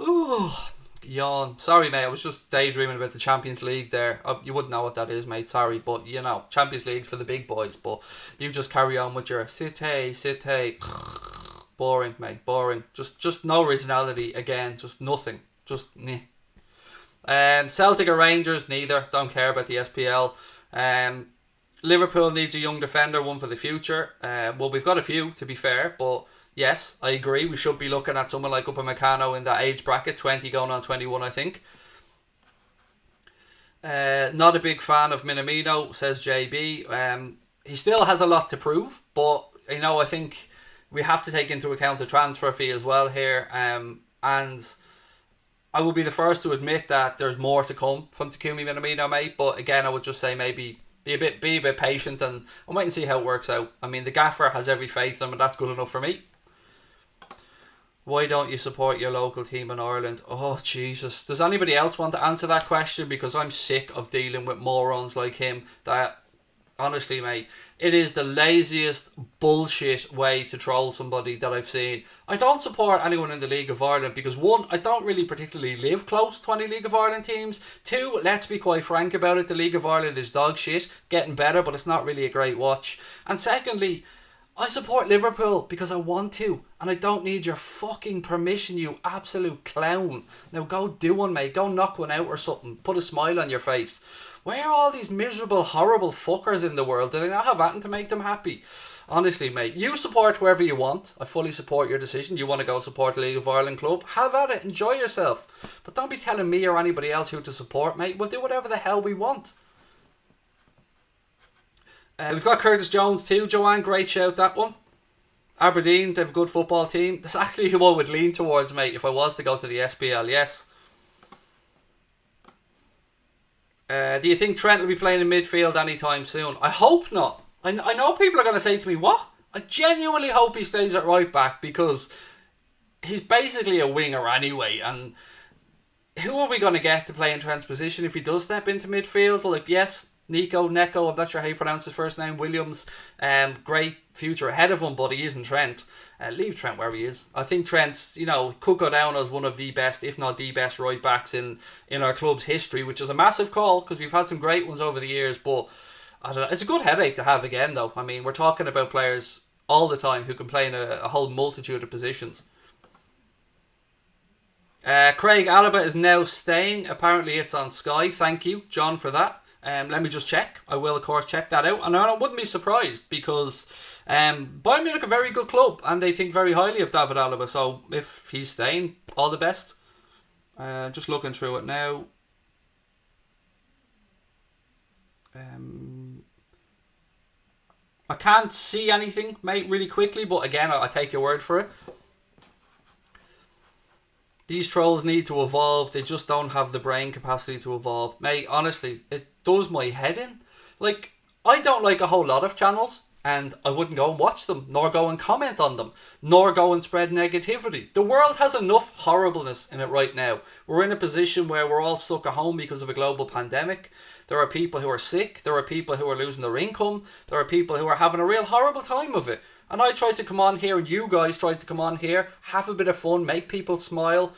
Oh, yawn. Sorry, mate. I was just daydreaming about the Champions League there. You wouldn't know what that is, mate. Sorry, but you know, Champions League's for the big boys. But you just carry on with your sit. Boring, mate. Boring. Just no originality again. Just nothing. Just meh. Celtic or Rangers? Neither. Don't care about the SPL. Liverpool needs a young defender, one for the future. Well, we've got a few, to be fair, but yes, I agree. We should be looking at someone like Upamecano in that age bracket, 20 going on 21, I think. Not a big fan of Minamino, says JB. He still has a lot to prove, but you know, I think we have to take into account the transfer fee as well here. And I will be the first to admit that there's more to come from Takumi Minamino, mate. But again, I would just say maybe be a bit patient and wait and see how it works out. I mean, the gaffer has every faith in him, and that's good enough for me. Why don't you support your local team in Ireland? Oh, Jesus. Does anybody else want to answer that question? Because I'm sick of dealing with morons like him. That, honestly, mate, it is the laziest bullshit way to troll somebody that I've seen. I don't support anyone in the League of Ireland because, 1, I don't really particularly live close to any League of Ireland teams. 2, let's be quite frank about it, the League of Ireland is dog shit, getting better, but it's not really a great watch. And secondly, I support Liverpool because I want to, and I don't need your fucking permission, you absolute clown. Now go do one, mate. Go knock one out or something. Put a smile on your face. Where are all these miserable, horrible fuckers in the world? Do they not have anything to make them happy? Honestly, mate, you support whoever you want. I fully support your decision. You want to go support the League of Ireland club? Have at it. Enjoy yourself. But don't be telling me or anybody else who to support, mate. We'll do whatever the hell we want. We've got Curtis Jones too, Joanne. Great shout, that one. Aberdeen, they have a good football team. That's actually who I would lean towards, mate, if I was to go to the SPL, yes. Do you think Trent will be playing in midfield anytime soon? I hope not. I know people are going to say to me, what? I genuinely hope he stays at right back because he's basically a winger anyway. And who are we going to get to play in Trent's position if he does step into midfield? Like, yes, Neko, I'm not sure how you pronounce his first name, Williams, great future ahead of him, but he isn't Trent. Leave Trent where he is. I think Trent, could go down as one of the best, if not the best right backs in our club's history, which is a massive call because we've had some great ones over the years, but I don't know, it's a good headache to have again though. I mean, we're talking about players all the time who can play in a whole multitude of positions. Craig, Alaba is now staying. Apparently it's on Sky. Thank you, John, for that. Let me just check. I will, of course, check that out. And I wouldn't be surprised because Bayern Munich are a very good club and they think very highly of David Alaba. So if he's staying, all the best. Just looking through it now. I can't see anything, mate, really quickly. But again, I take your word for it. These trolls need to evolve. They just don't have the brain capacity to evolve. Mate, honestly, it does my head in. Like, I don't like a whole lot of channels, and I wouldn't go and watch them, nor go and comment on them, nor go and spread negativity. The world has enough horribleness in it right now. We're in a position where we're all stuck at home because of a global pandemic. There are people who are sick. There are people who are losing their income. There are people who are having a real horrible time of it. And I tried to come on here, and you guys tried to come on here, have a bit of fun, make people smile.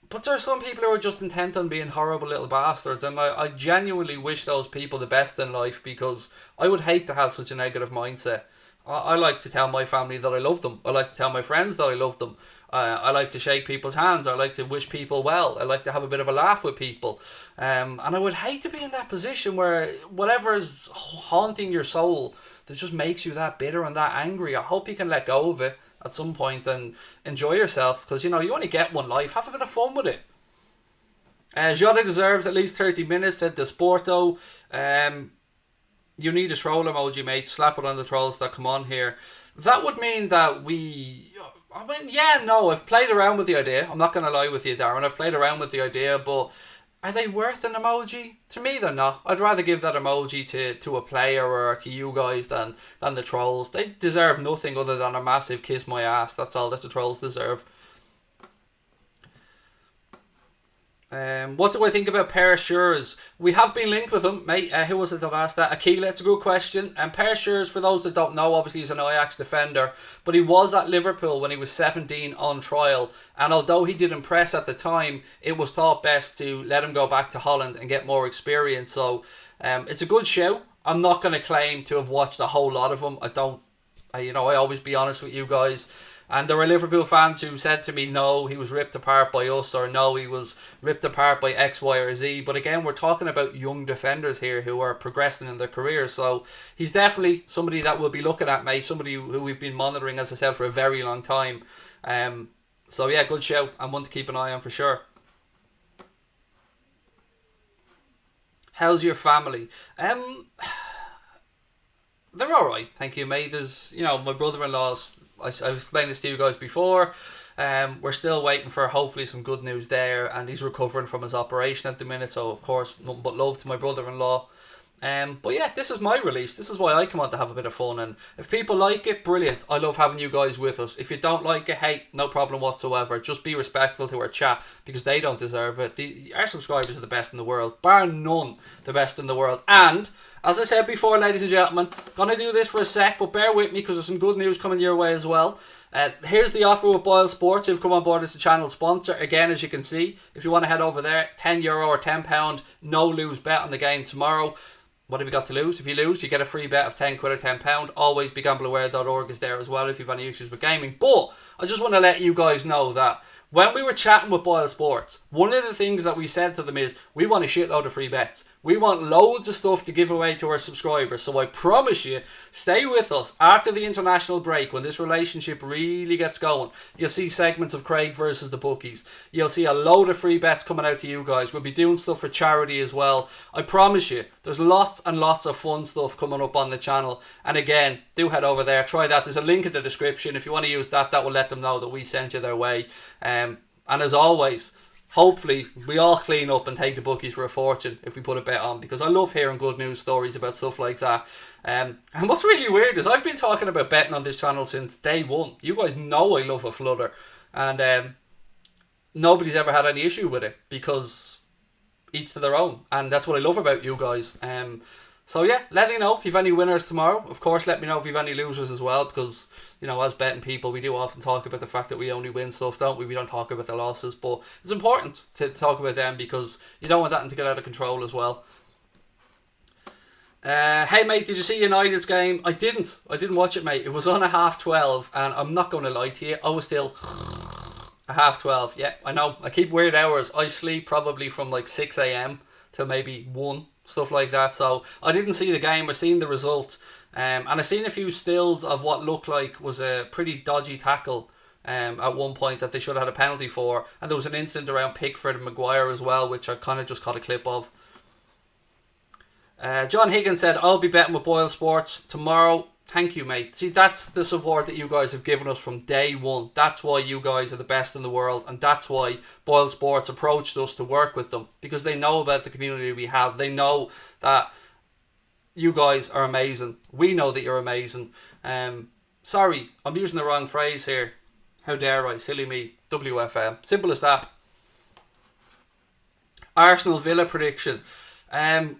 But there are some people who are just intent on being horrible little bastards, and I genuinely wish those people the best in life, because I would hate to have such a negative mindset. I like to tell my family that I love them. I like to tell my friends that I love them. I like to shake people's hands. I like to wish people well. I like to have a bit of a laugh with people. And I would hate to be in that position where whatever is haunting your soul that just makes you that bitter and that angry. I hope you can let go of it at some point and enjoy yourself, because you only get one life. Have a bit of fun with it. JOTA deserves at least 30 minutes, said Desporto. You need a troll emoji, mate. Slap it on the trolls that come on here. That would mean that I've played around with the idea. I'm not going to lie with you, Darren. I've played around with the idea, but are they worth an emoji? To me, they're not. I'd rather give that emoji to a player or to you guys than the trolls. They deserve nothing other than a massive kiss my ass. That's all that the trolls deserve. What do I think about Per Schurz? We have been linked with him, mate. Who was it that asked that? Akila, it's a good question. And Per Schurz, for those that don't know, obviously he's an Ajax defender, but he was at Liverpool when he was 17 on trial. And although he did impress at the time, it was thought best to let him go back to Holland and get more experience. So it's a good show. I'm not going to claim to have watched a whole lot of them. I always be honest with you guys. And there were Liverpool fans who said to me, no, he was ripped apart by us, or no, he was ripped apart by X, Y, or Z. But again, we're talking about young defenders here who are progressing in their careers. So he's definitely somebody that we'll be looking at, mate. Somebody who we've been monitoring, as I said, for a very long time. So yeah, good show, and one to keep an eye on for sure. How's your family? They're alright, thank you, mate. There's, my brother-in-law's, I explained this to you guys before. We're still waiting for hopefully some good news there, and he's recovering from his operation at the minute, so of course nothing but love to my brother-in-law. But yeah, this is my release. This is why I come on to have a bit of fun, and if people like it, brilliant. I love having you guys with us. If you don't like it, hey, no problem whatsoever. Just be respectful to our chat, because they don't deserve it. Our subscribers are the best in the world, bar none, the best in the world. And as I said before, ladies and gentlemen, gonna do this for a sec, but bear with me because there's some good news coming your way as well. Here's the offer with Boyle Sports, who've come on board as the channel sponsor. Again, as you can see, if you want to head over there, €10 or £10, no lose bet on the game tomorrow. What have you got to lose? If you lose, you get a free bet of £10 or £10. Always begambleaware.org is there as well if you have any issues with gaming. But I just want to let you guys know that when we were chatting with Boyle Sports, one of the things that we said to them is, we want a shitload of free bets. We want loads of stuff to give away to our subscribers. So I promise you, stay with us after the international break when this relationship really gets going. You'll see segments of Craig versus the bookies. You'll see a load of free bets coming out to you guys. We'll be doing stuff for charity as well. I promise you, there's lots and lots of fun stuff coming up on the channel. And again, do head over there, try that. There's a link in the description. If you want to use that, that will let them know that we sent you their way. And as always, hopefully we all clean up and take the bookies for a fortune if we put a bet on, because I love hearing good news stories about stuff like that. And what's really weird is I've been talking about betting on this channel since day one. You guys know I love a flutter, and nobody's ever had any issue with it, because each to their own, and that's what I love about you guys. So yeah, let me know if you've any winners tomorrow. Of course, let me know if you've any losers as well, because, as betting people, we do often talk about the fact that we only win stuff, don't we? We don't talk about the losses, but it's important to talk about them, because you don't want that to get out of control as well. Hey mate, did you see United's game? I didn't watch it, mate. It was on at 12:30, and I'm not going to lie to you, I was still Half 12. Yeah, I know. I keep weird hours. I sleep probably from like 6 a.m. till maybe 1, stuff like that. So I didn't see the game. I seen the result. And I seen a few stills of what looked like was a pretty dodgy tackle at one point that they should have had a penalty for. And there was an incident around Pickford and Maguire as well, which I kind of just caught a clip of. John Higgins said, I'll be betting with Boyle Sports tomorrow. Thank you, mate. See, that's the support that you guys have given us from day one. That's why you guys are the best in the world. And that's why Boyle Sports approached us to work with them. Because they know about the community we have. They know that you guys are amazing. We know that you're amazing. Sorry, I'm using the wrong phrase here. How dare I? Silly me. WFM. Simple as that. Arsenal Villa prediction. Do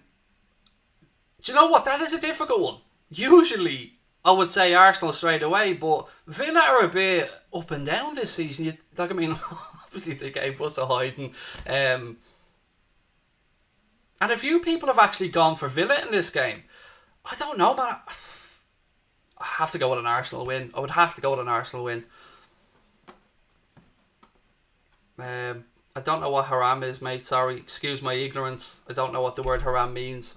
you know what? That is a difficult one. Usually, I would say Arsenal straight away, but Villa are a bit up and down this season. Obviously they gave us a hiding. And a few people have actually gone for Villa in this game. I don't know, man. I have to go with an Arsenal win. I would have to go with an Arsenal win. I don't know what haram is, mate. Sorry, excuse my ignorance. I don't know what the word haram means.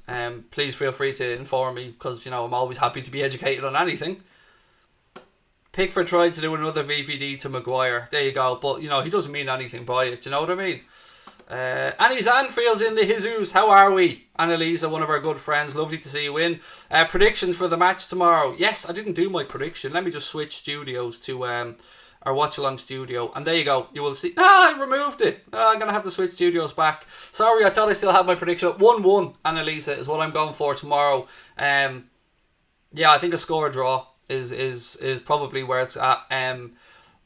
Please feel free to inform me, because I'm always happy to be educated on anything. Pickford tried to do another VVD to Maguire. There you go. But he doesn't mean anything by it. Do you know what I mean? Annie's Anfield's in the Jesus. How are we? Annalisa, one of our good friends. Lovely to see you in. Predictions for the match tomorrow. Yes, I didn't do my prediction. Let me just switch studios to our Watchalong studio, and there you go. You will see. I removed it. I'm gonna have to switch studios back. Sorry, I thought I still had my prediction. 1-1, Annalisa, is what I'm going for tomorrow. Yeah, I think a score draw is probably where it's at.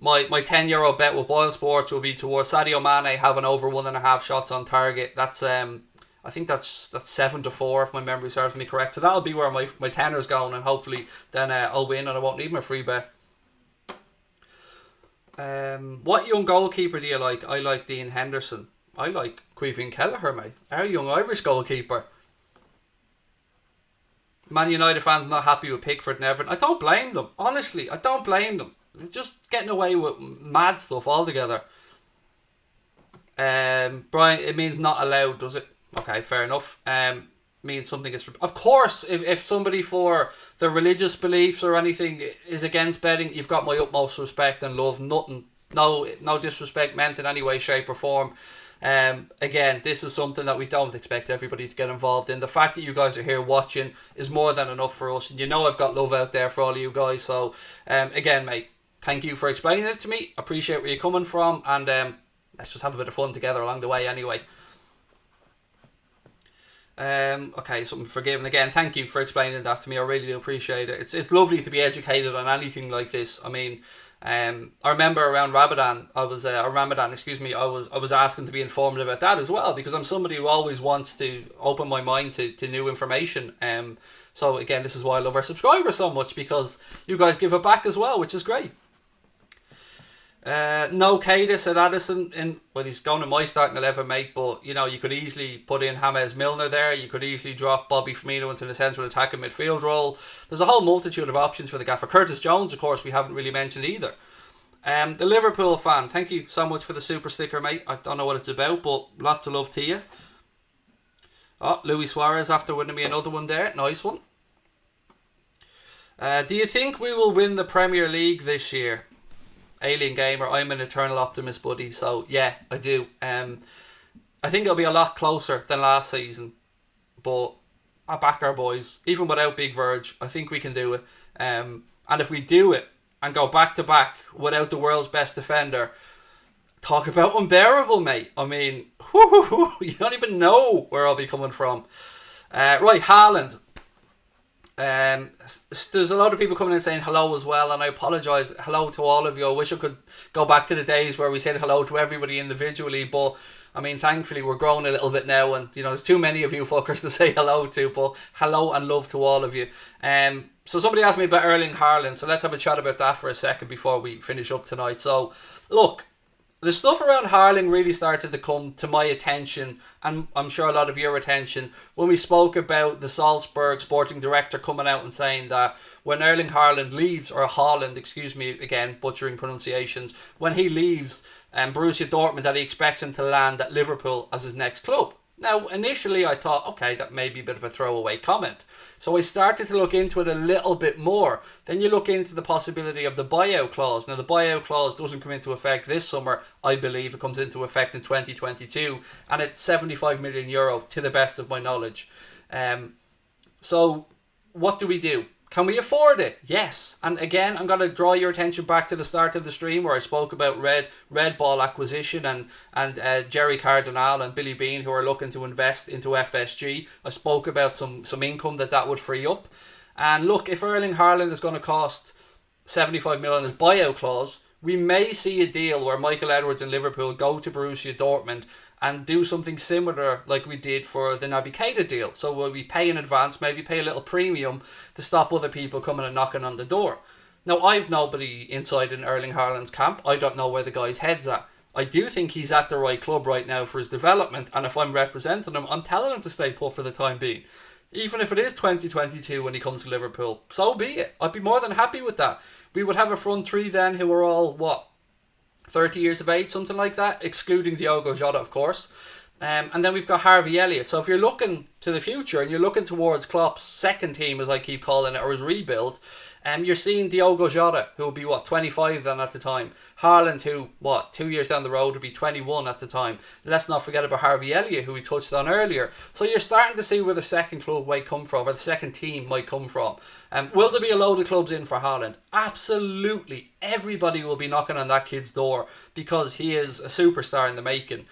My €10 bet with Boyle Sports will be towards Sadio Mane having over 1.5 shots on target. That's I think that's 7-4 if my memory serves me correct. So that'll be where my tenner's going, and hopefully then I'll win and I won't need my free bet. What young goalkeeper do you like? I like Dean Henderson. I like Caoimhín Kelleher, mate. Our young Irish goalkeeper. Man United fans not happy with Pickford and Everton. I don't blame them. Honestly, I don't blame them. They're just getting away with mad stuff altogether. Brian, it means not allowed, does it? Okay, fair enough. Means something is... Of course, if somebody for their religious beliefs or anything is against betting, you've got my utmost respect and love. Nothing, no disrespect meant in any way, shape or form. Again, this is something that we don't expect everybody to get involved in. The fact that you guys are here watching is more than enough for us. And I've got love out there for all of you guys. So, again, mate, thank you for explaining it to me. Appreciate where you're coming from. And let's just have a bit of fun together along the way anyway. Okay, so I'm forgiven again. Thank you for explaining that to me. I really do appreciate it. It's lovely to be educated on anything like this. I mean, I remember around Ramadan, I was asking to be informed about that as well, because I'm somebody who always wants to open my mind to new information. So again, this is why I love our subscribers so much, because you guys give it back as well, which is great. No Kada, said Addison. He's going to my starting 11, mate, but you could easily put in James Milner there. You could easily drop Bobby Firmino into the central attacking midfield role. There's a whole multitude of options for the gaffer. Curtis Jones, of course, we haven't really mentioned either. The Liverpool fan, thank you so much for the super sticker, mate. I don't know what it's about, but lots of love to you. Oh, Luis Suarez after winning me another one there. Nice one. Do you think we will win the Premier League this year? Alien Gamer, I'm an eternal optimist, buddy. So yeah, I do. I think it'll be a lot closer than last season, but I back our boys. Even without Big Verge, I think we can do it. And if we do it and go back to back without the world's best defender, talk about unbearable, mate. I mean, you don't even know where I'll be coming from. Right, Haaland. There's a lot of people coming in saying hello as well, and I apologise. Hello to all of you. I wish I could go back to the days where we said hello to everybody individually, but I mean, thankfully we're growing a little bit now, and there's too many of you fuckers to say hello to, but hello and love to all of you. So somebody asked me about Erling Haaland, so let's have a chat about that for a second before we finish up tonight. So look, the stuff around Haaland really started to come to my attention, and I'm sure a lot of your attention, when we spoke about the Salzburg sporting director coming out and saying that when Erling Haaland leaves, or Haaland, excuse me, again, butchering pronunciations, when he leaves, Borussia Dortmund, that he expects him to land at Liverpool as his next club. Now, initially I thought, okay, that may be a bit of a throwaway comment. So I started to look into it a little bit more. Then you look into the possibility of the buyout clause. Now, the buyout clause doesn't come into effect this summer. I believe it comes into effect in 2022. And it's €75 million, to the best of my knowledge. So, what do we do? Can we afford it? Yes. And again, I'm going to draw your attention back to the start of the stream where I spoke about Red Ball acquisition and Jerry Cardinal and Billy Bean, who are looking to invest into FSG. I spoke about some income that would free up. And look, if Erling Haaland is going to cost 75 million as buyout clause, we may see a deal where Michael Edwards and Liverpool go to Borussia Dortmund and do something similar like we did for the Naby Keita deal. So will we pay in advance, maybe pay a little premium to stop other people coming and knocking on the door. Now, I've nobody inside in Erling Haaland's camp. I don't know where the guy's head's at. I do think he's at the right club right now for his development, and if I'm representing him, I'm telling him to stay put for the time being. Even if it is 2022 when he comes to Liverpool, so be it. I'd be more than happy with that. We would have a front three then who are all, 30 years of age, something like that, excluding Diogo Jota, of course. And then we've got Harvey Elliott. So if you're looking to the future and you're looking towards Klopp's second team, as I keep calling it, or his rebuild, you're seeing Diogo Jota, who will be 25 then at the time. Haaland, who 2 years down the road would be 21 at the time. Let's not forget about Harvey Elliott, who we touched on earlier. So you're starting to see where the second club might come from, or the second team might come from. Will there be a load of clubs in for Haaland? Absolutely. Everybody will be knocking on that kid's door because he is a superstar in the making.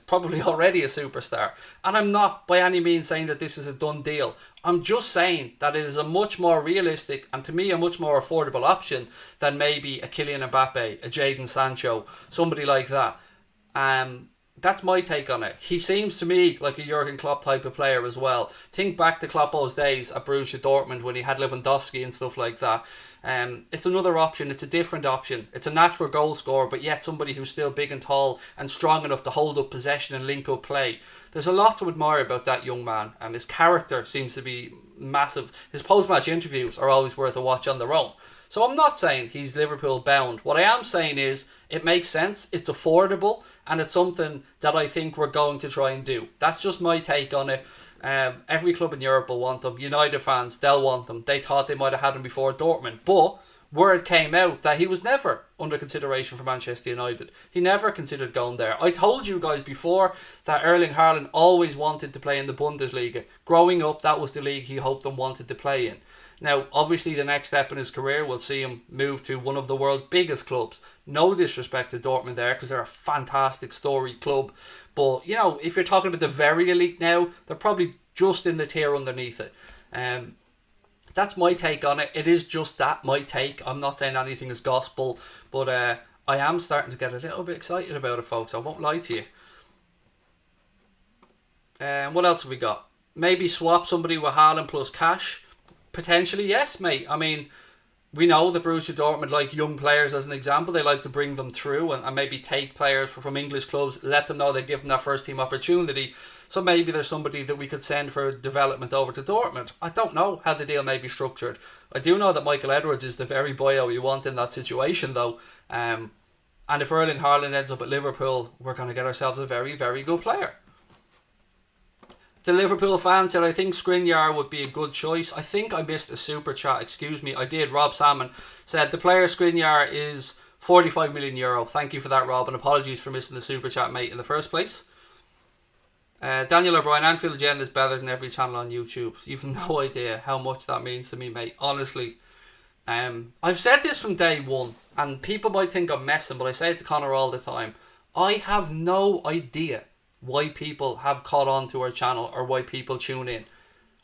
Probably already a superstar. And I'm not by any means saying that this is a done deal. I'm just saying that it is a much more realistic and to me a much more affordable option than maybe a Kylian Mbappe, a Jadon Sancho, somebody like that. That's my take on it. He seems to me like a Jurgen Klopp type of player as well. Think back to Kloppo's days at Borussia Dortmund when he had Lewandowski and stuff like that. It's another option. It's a different option. It's a natural goal scorer, but yet somebody who's still big and tall and strong enough to hold up possession and link up play. There's a lot to admire about that young man, and his character seems to be massive. His post-match interviews are always worth a watch on their own. So I'm not saying he's Liverpool bound. What I am saying is it makes sense, it's affordable, and it's something that I think we're going to try and do. That's just my take on it. Every club in Europe will want them. United fans, they'll want them. They thought they might have had him before Dortmund, but word came out that he was never under consideration for Manchester United. He never considered going there. I told you guys before that Erling Haaland always wanted to play in the Bundesliga. Growing up, that was the league he hoped and wanted to play in. Now, obviously, the next step in his career will see him move to one of the world's biggest clubs. No disrespect to Dortmund there, because they're a fantastic story club. But, if you're talking about the very elite now, they're probably just in the tier underneath it. That's my take on it. It is just that, my take. I'm not saying anything is gospel, but I am starting to get a little bit excited about it, folks. I won't lie to you. What else have we got? Maybe swap somebody with Haaland plus cash. Potentially, yes, mate. I mean, we know the Borussia Dortmund like young players as an example. They like to bring them through and maybe take players from English clubs, let them know they give them that first team opportunity. So maybe there's somebody that we could send for development over to Dortmund. I don't know how the deal may be structured. I do know that Michael Edwards is the very boyo you want in that situation, though. And if Erling Haaland ends up at Liverpool, we're going to get ourselves a very, very good player. The Liverpool fan said, I think Skriniar would be a good choice. I think I missed a super chat. Excuse me. I did. Rob Salmon said, the player Skriniar is €45 million. Thank you for that, Rob. And apologies for missing the super chat, mate, in the first place. Daniel O'Brien, Anfield Agenda is better than every channel on YouTube. You've no idea how much that means to me, mate. Honestly. I've said this from day one. And people might think I'm messing, but I say it to Connor all the time. I have no idea why people have caught on to our channel or why people tune in.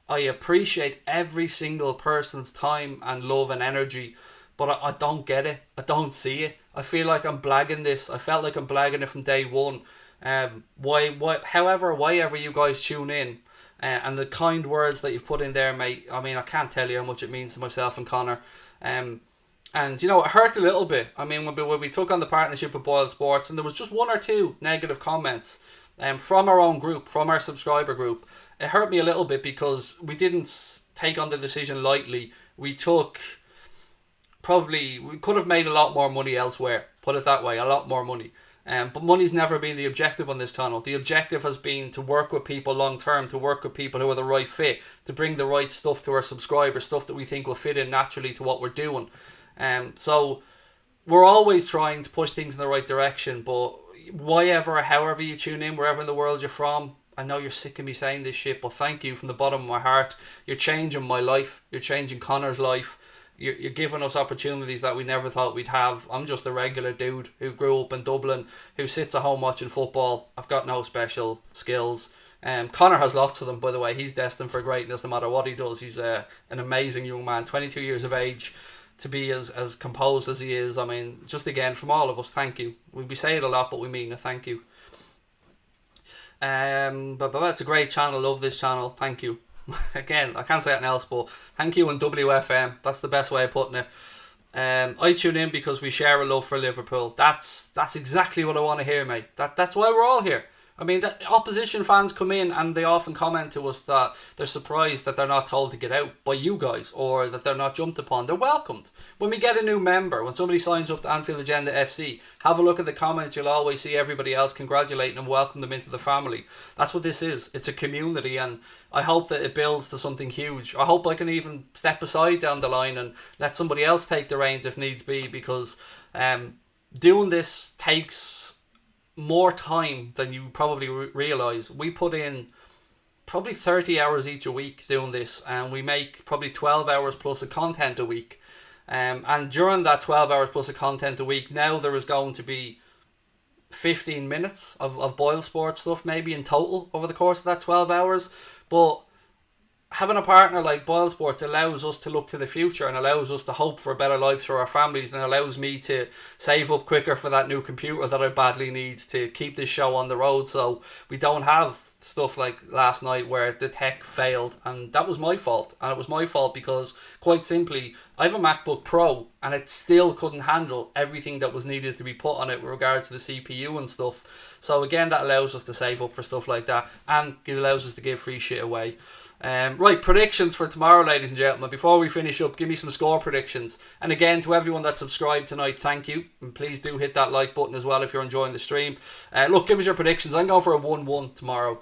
I appreciate every single person's time and love and energy, but I don't get it. I don't see it. I feel like I'm blagging this. I felt like I'm blagging it from day one. Why ever you guys tune in, and the kind words that you've put in there, mate. I mean, I can't tell you how much it means to myself and Connor. And it hurt a little bit. I mean, when we took on the partnership with Boyle Sports, and there was just one or two negative comments from our own group, from our subscriber group. It hurt me a little bit because we didn't take on the decision lightly. We could have made a lot more money elsewhere, put it that way, a lot more money. But money's never been the objective on this channel. The objective has been to work with people long term, to work with people who are the right fit, to bring the right stuff to our subscribers, stuff that we think will fit in naturally to what we're doing. So we're always trying to push things in the right direction, but however you tune in, wherever in the world you're from, I know you're sick of me saying this shit, but thank you from the bottom of my heart. You're changing my life. You're changing Connor's life. You're giving us opportunities that we never thought we'd have. I'm just a regular dude who grew up in Dublin, who sits at home watching football. I've got no special skills. Connor has lots of them, by the way. He's destined for greatness no matter what he does. He's an amazing young man, 22 years of age, to be as composed as he is. I mean, just again, from all of us, thank you. We say it a lot, but we mean it. Thank you. But it's a great channel. Love this channel. Thank you. Again, I can't say anything else, but thank you and WFM. That's the best way of putting it. I tune in because we share a love for Liverpool. That's exactly what I want to hear, mate. That's why we're all here. I mean, opposition fans come in and they often comment to us that they're surprised that they're not told to get out by you guys, or that they're not jumped upon. They're welcomed. When we get a new member, when somebody signs up to Anfield Agenda FC, have a look at the comments. You'll always see everybody else congratulating and welcome them into the family. That's what this is. It's a community, and I hope that it builds to something huge. I hope I can even step aside down the line and let somebody else take the reins if needs be, because doing this takes more time than you probably realise. We put in probably 30 hours each a week doing this, and we make probably 12 hours plus of content a week. And during that 12 hours plus of content a week, now there is going to be 15 minutes of Boyle Sports stuff maybe in total over the course of that 12 hours. But having a partner like Boyle Sports allows us to look to the future and allows us to hope for a better life for our families, and allows me to save up quicker for that new computer that I badly need to keep this show on the road, so we don't have stuff like last night where the tech failed, and that was my fault. And it was my fault because, quite simply, I have a MacBook Pro and it still couldn't handle everything that was needed to be put on it with regards to the CPU and stuff. So again, that allows us to save up for stuff like that, and it allows us to give free shit away. Right, predictions for tomorrow, ladies and gentlemen. Before we finish up, give me some score predictions. And again, to everyone that subscribed tonight, thank you. And please do hit that like button as well if you're enjoying the stream. Look, give us your predictions. I'm going for a 1-1 tomorrow.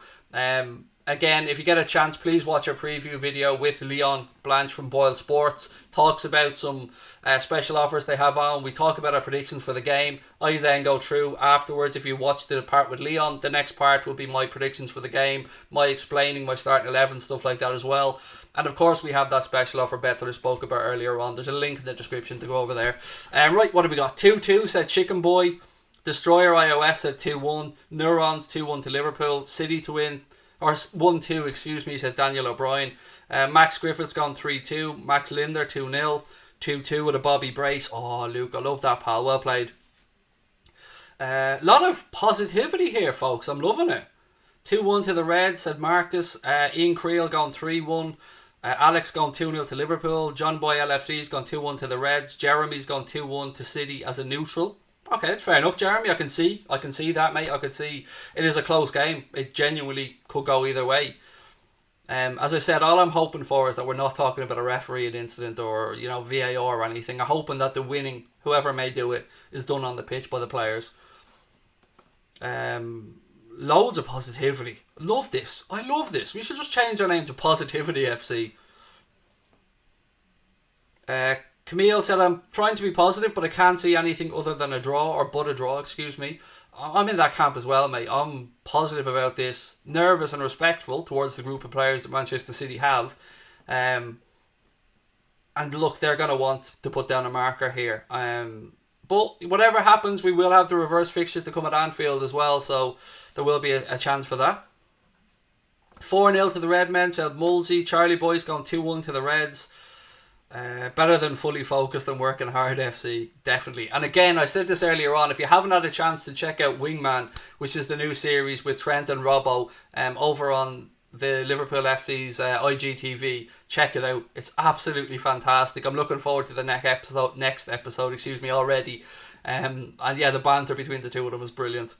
Again, if you get a chance, please watch our preview video with Leon Blanche from Boyle Sports. Talks about some special offers they have on. We talk about our predictions for the game. I then go through afterwards. If you watch the part with Leon, the next part will be my predictions for the game, my explaining my starting 11, stuff like that as well. And of course, we have that special offer bet that I spoke about earlier on. There's a link in the description to go over there. Right, what have we got? 2-2 said Chicken Boy. Destroyer iOS said 2-1. Neurons 2-1 to Liverpool. City to win. Or 1-2, excuse me, said Daniel O'Brien. Max Griffith's gone 3-2. Max Linder 2-0. 2-2 with a Bobby Brace. Oh, Luke, I love that, pal. Well played. A lot of positivity here, folks. I'm loving it. 2-1 to the Reds, said Marcus. Ian Creel gone 3-1. Alex gone 2-0 to Liverpool. John Boy LFC's gone 2-1 to the Reds. Jeremy's gone 2-1 to City as a neutral. Okay, that's fair enough, Jeremy. I can see that, mate. I can see it is a close game. It genuinely could go either way. As I said, all I'm hoping for is that we're not talking about a referee incident or, VAR or anything. I'm hoping that the winning, whoever may do it, is done on the pitch by the players. Loads of positivity. Love this. I love this. We should just change our name to Positivity FC. Camille said, I'm trying to be positive, but I can't see anything other than a draw, or but a draw, excuse me. I'm in that camp as well, mate. I'm positive about this, nervous and respectful towards the group of players that Manchester City have. And look, they're going to want to put down a marker here. But whatever happens, we will have the reverse fixture to come at Anfield as well, so there will be a chance for that. 4-0 to the Redmen, said Mulsey. Charlie Boy's gone 2-1 to the Reds. Better than fully focused and working hard FC, definitely. And again, I said this earlier on, if you haven't had a chance to check out Wingman, which is the new series with Trent and Robbo, over on the Liverpool FC's IGTV, check it out. It's absolutely fantastic. I'm looking forward to the next episode already. And yeah, the banter between the two of them is brilliant.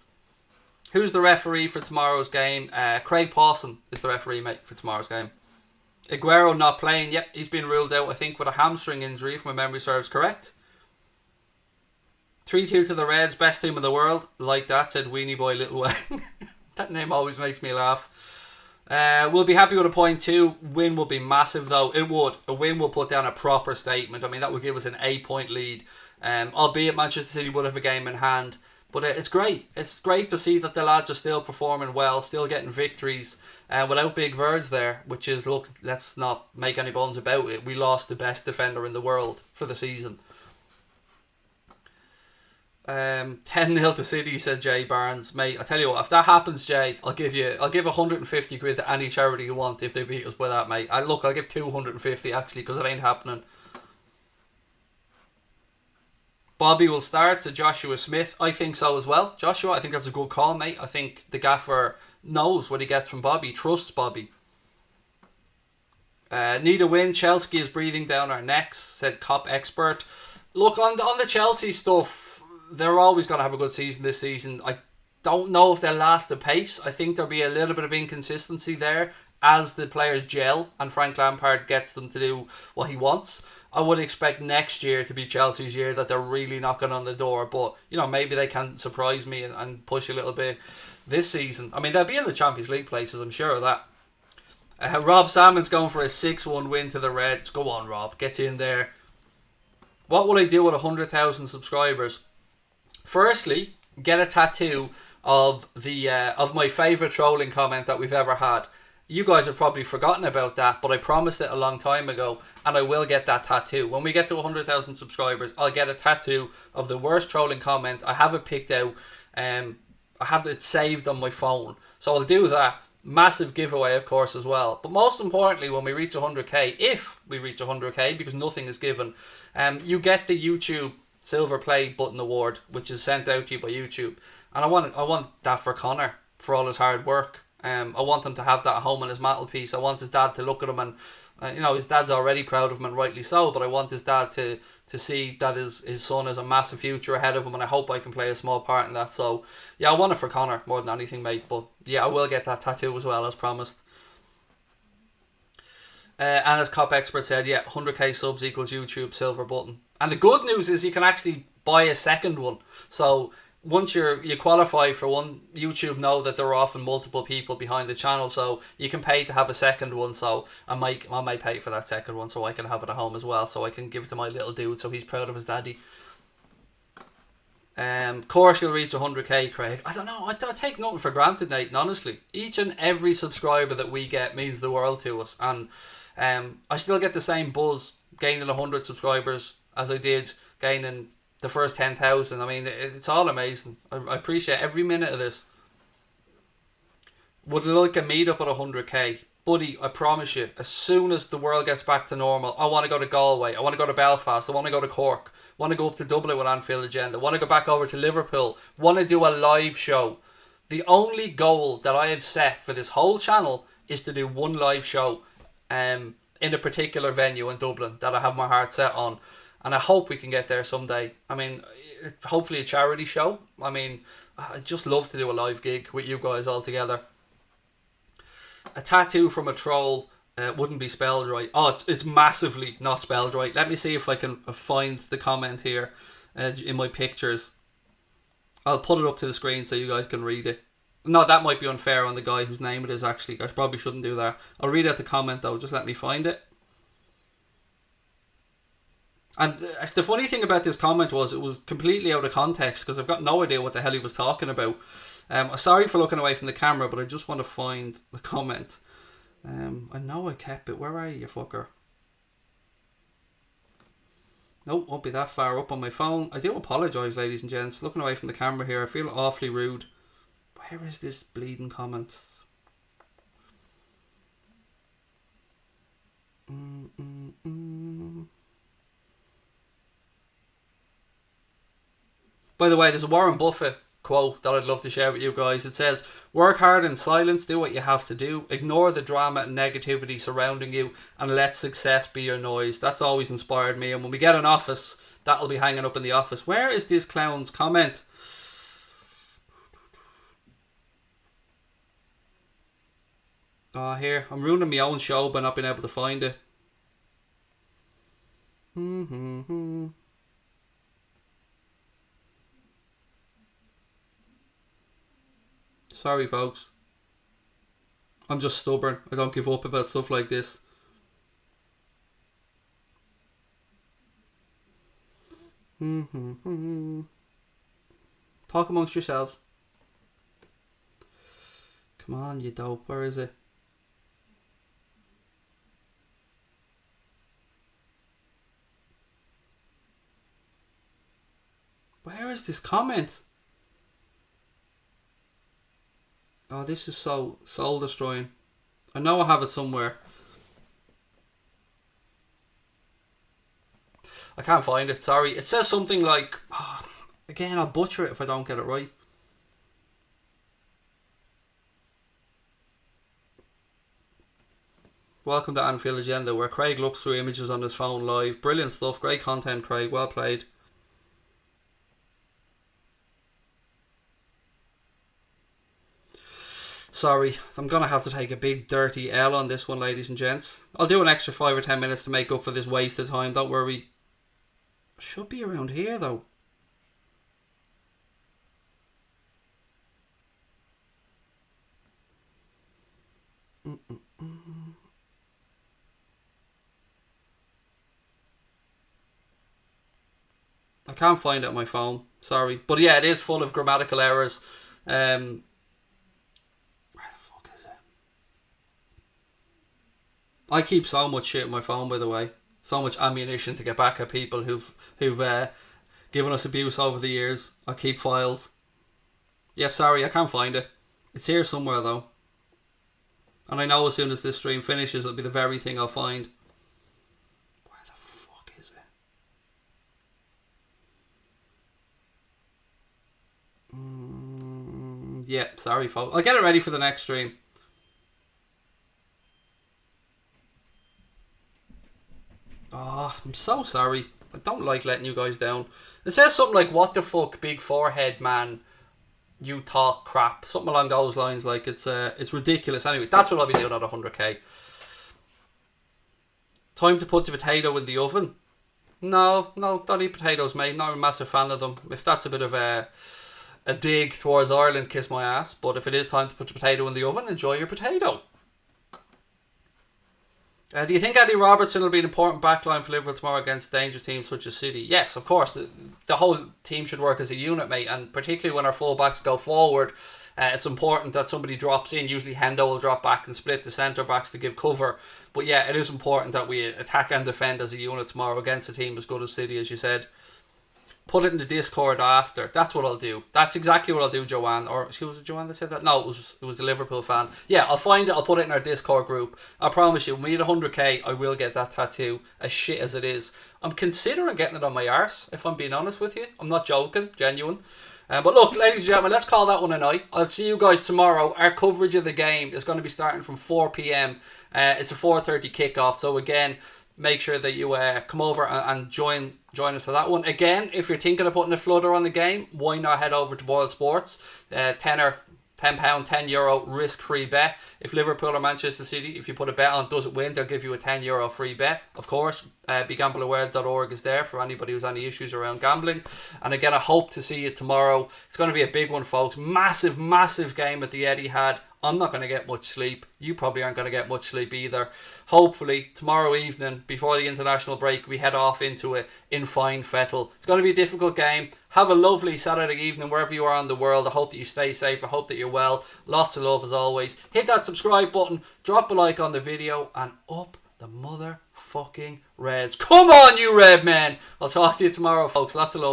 Who's the referee for tomorrow's game? Craig Pawson is the referee, mate, for tomorrow's game. Aguero not playing. Yep, he's been ruled out, I think, with a hamstring injury, if my memory serves correct. 3-2 to the Reds, best team in the world. Like that, said Weenie Boy Little Wayne. That name always makes me laugh. We'll be happy with a point too. Win will be massive though. It would. A win will put down a proper statement. I mean, that would give us an 8-point lead. Albeit Manchester City would have a game in hand. But it's great. It's great to see that the lads are still performing well, still getting victories without big words there. Which is, look, let's not make any bones about it. We lost the best defender in the world for the season. 10-0 to City, said Jay Barnes. Mate, I tell you what, if that happens, Jay, I'll give 150 quid to any charity you want if they beat us by that, mate. I'll give 250 actually, because it ain't happening. Bobby will start, said Joshua Smith. I think so as well. Joshua, I think that's a good call, mate. I think the gaffer knows what he gets from Bobby, trusts Bobby. Need a win. Chelsea is breathing down our necks, said Cop Expert. Look, on the Chelsea stuff, they're always going to have a good season this season. I don't know if they'll last the pace. I think there'll be a little bit of inconsistency there as the players gel and Frank Lampard gets them to do what he wants. I would expect next year to be Chelsea's year, that they're really knocking on the door. But, you know, maybe they can surprise me and push a little bit this season. I mean, they'll be in the Champions League places, I'm sure of that. Rob Salmon's going for a 6-1 win to the Reds. Go on, Rob. Get in there. What will I do with 100,000 subscribers? Firstly, get a tattoo of my favourite trolling comment that we've ever had. You guys have probably forgotten about that, but I promised it a long time ago, and I will get that tattoo. When we get to 100,000 subscribers, I'll get a tattoo of the worst trolling comment. I have it picked out. I have it saved on my phone. So I'll do that. Massive giveaway, of course, as well. But most importantly, when we reach 100k, if we reach 100k, because nothing is given, you get the YouTube Silver Play Button Award, which is sent out to you by YouTube. And I want that for Connor, for all his hard work. I want him to have that at home on his mantelpiece. I want his dad to look at him and, his dad's already proud of him, and rightly so, but I want his dad to see that his son has a massive future ahead of him, and I hope I can play a small part in that. So, yeah, I want it for Connor more than anything, mate. But, yeah, I will get that tattoo as well, as promised. And as Cop Expert said, yeah, 100k subs equals YouTube Silver Button. And the good news is you can actually buy a second one. So once you qualify for one, YouTube know that there are often multiple people behind the channel, so you can pay to have a second one. So I might pay for that second one so I can have it at home as well, so I can give it to my little dude so he's proud of his daddy. Of course you'll reach 100k, Craig. I don't know, I take nothing for granted, Nathan, honestly. Each and every subscriber that we get means the world to us, and I still get the same buzz gaining 100 subscribers as I did gaining the first 10,000. I mean, it's all amazing. I appreciate every minute of this. Would like a meet up at 100k. Buddy, I promise you, as soon as the world gets back to normal, I want to go to Galway, I want to go to Belfast, I want to go to Cork, I want to go up to Dublin with Anfield Agenda, I want to go back over to Liverpool, I want to do a live show. The only goal that I have set for this whole channel is to do one live show in a particular venue in Dublin that I have my heart set on. And I hope we can get there someday. I mean, hopefully a charity show. I mean, I'd just love to do a live gig with you guys all together. A tattoo from a troll wouldn't be spelled right. Oh, it's massively not spelled right. Let me see if I can find the comment here in my pictures. I'll put it up to the screen so you guys can read it. No, that might be unfair on the guy whose name it is, actually. I probably shouldn't do that. I'll read out the comment though. Just let me find it. And the funny thing about this comment was it was completely out of context, because I've got no idea what the hell he was talking about. Sorry for looking away from the camera, but I just want to find the comment. I know I kept it. Where are you fucker? Nope, won't be that far up on my phone. I do apologise, ladies and gents. Looking away from the camera here, I feel awfully rude. Where is this bleeding comment? By the way, there's a Warren Buffett quote that I'd love to share with you guys. It says, work hard in silence, do what you have to do, ignore the drama and negativity surrounding you, and let success be your noise. That's always inspired me, and when we get an office, that'll be hanging up in the office. Where is this clown's comment? Here, I'm ruining my own show by not being able to find it. Sorry, folks. I'm just stubborn. I don't give up about stuff like this. Talk amongst yourselves. Come on, you dope. Where is it? Where is this comment? Oh, this is so soul destroying. I know I have it somewhere. I can't find it, sorry. It says something like... Oh, again, I'll butcher it if I don't get it right. Welcome to Anfield Agenda, where Craig looks through images on his phone live. Brilliant stuff. Great content, Craig. Well played. Sorry, I'm going to have to take a big dirty L on this one, ladies and gents. I'll do an extra 5 or 10 minutes to make up for this wasted time. Don't worry. Should be around here, though. I can't find it on my phone. Sorry. But yeah, it is full of grammatical errors. Where the fuck is it? I keep so much shit on my phone, by the way. So much ammunition to get back at people who've given us abuse over the years. I keep files. Yep, sorry, I can't find it. It's here somewhere, though. And I know as soon as this stream finishes, it'll be the very thing I'll find. Where the fuck is it? Yeah, sorry, folks. I'll get it ready for the next stream. Oh, I'm so sorry. I don't like letting you guys down. It says something like, what the fuck, big forehead man, you talk crap. Something along those lines. Like, it's ridiculous. Anyway, that's what I'll be doing at 100k. Time to put the potato in the oven. No, don't eat potatoes, mate. Not a massive fan of them. If that's a bit of a dig towards Ireland, kiss my ass. But if it is time to put the potato in the oven, enjoy your potato. Do you think Eddie Robertson will be an important backline for Liverpool tomorrow against dangerous teams such as City? Yes, of course. The whole team should work as a unit, mate. And particularly when our full-backs go forward, it's important that somebody drops in. Usually Hendo will drop back and split the centre-backs to give cover. But yeah, it is important that we attack and defend as a unit tomorrow against a team as good as City, as you said. Put it in the Discord after. That's what I'll do. That's exactly what I'll do, Joanne. Or was it Joanne that said that? No, it was the Liverpool fan. Yeah, I'll find it. I'll put it in our Discord group. I promise you, when we hit 100k, I will get that tattoo, as shit as it is. I'm considering getting it on my arse, if I'm being honest with you. I'm not joking. Genuine. But look, ladies and gentlemen, let's call that one a night. I'll see you guys tomorrow. Our coverage of the game is going to be starting from 4 p.m. It's a 4:30 kickoff. So again, make sure that you come over and join us for that one. Again, if you're thinking of putting a flutter on the game, why not head over to Boyle Sports? £10, €10 risk-free bet. If Liverpool or Manchester City, if you put a bet on doesn't win, they'll give you a €10 free bet. Of course, begambleaware.org is there for anybody who's any issues around gambling. And again, I hope to see you tomorrow. It's going to be a big one, folks. Massive, massive game at the Etihad. I'm not going to get much sleep. You probably aren't going to get much sleep either. Hopefully, tomorrow evening, before the international break, we head off into it in fine fettle. It's going to be a difficult game. Have a lovely Saturday evening wherever you are in the world. I hope that you stay safe. I hope that you're well. Lots of love as always. Hit that subscribe button. Drop a like on the video. And up the motherfucking Reds. Come on, you Red men. I'll talk to you tomorrow, folks. Lots of love.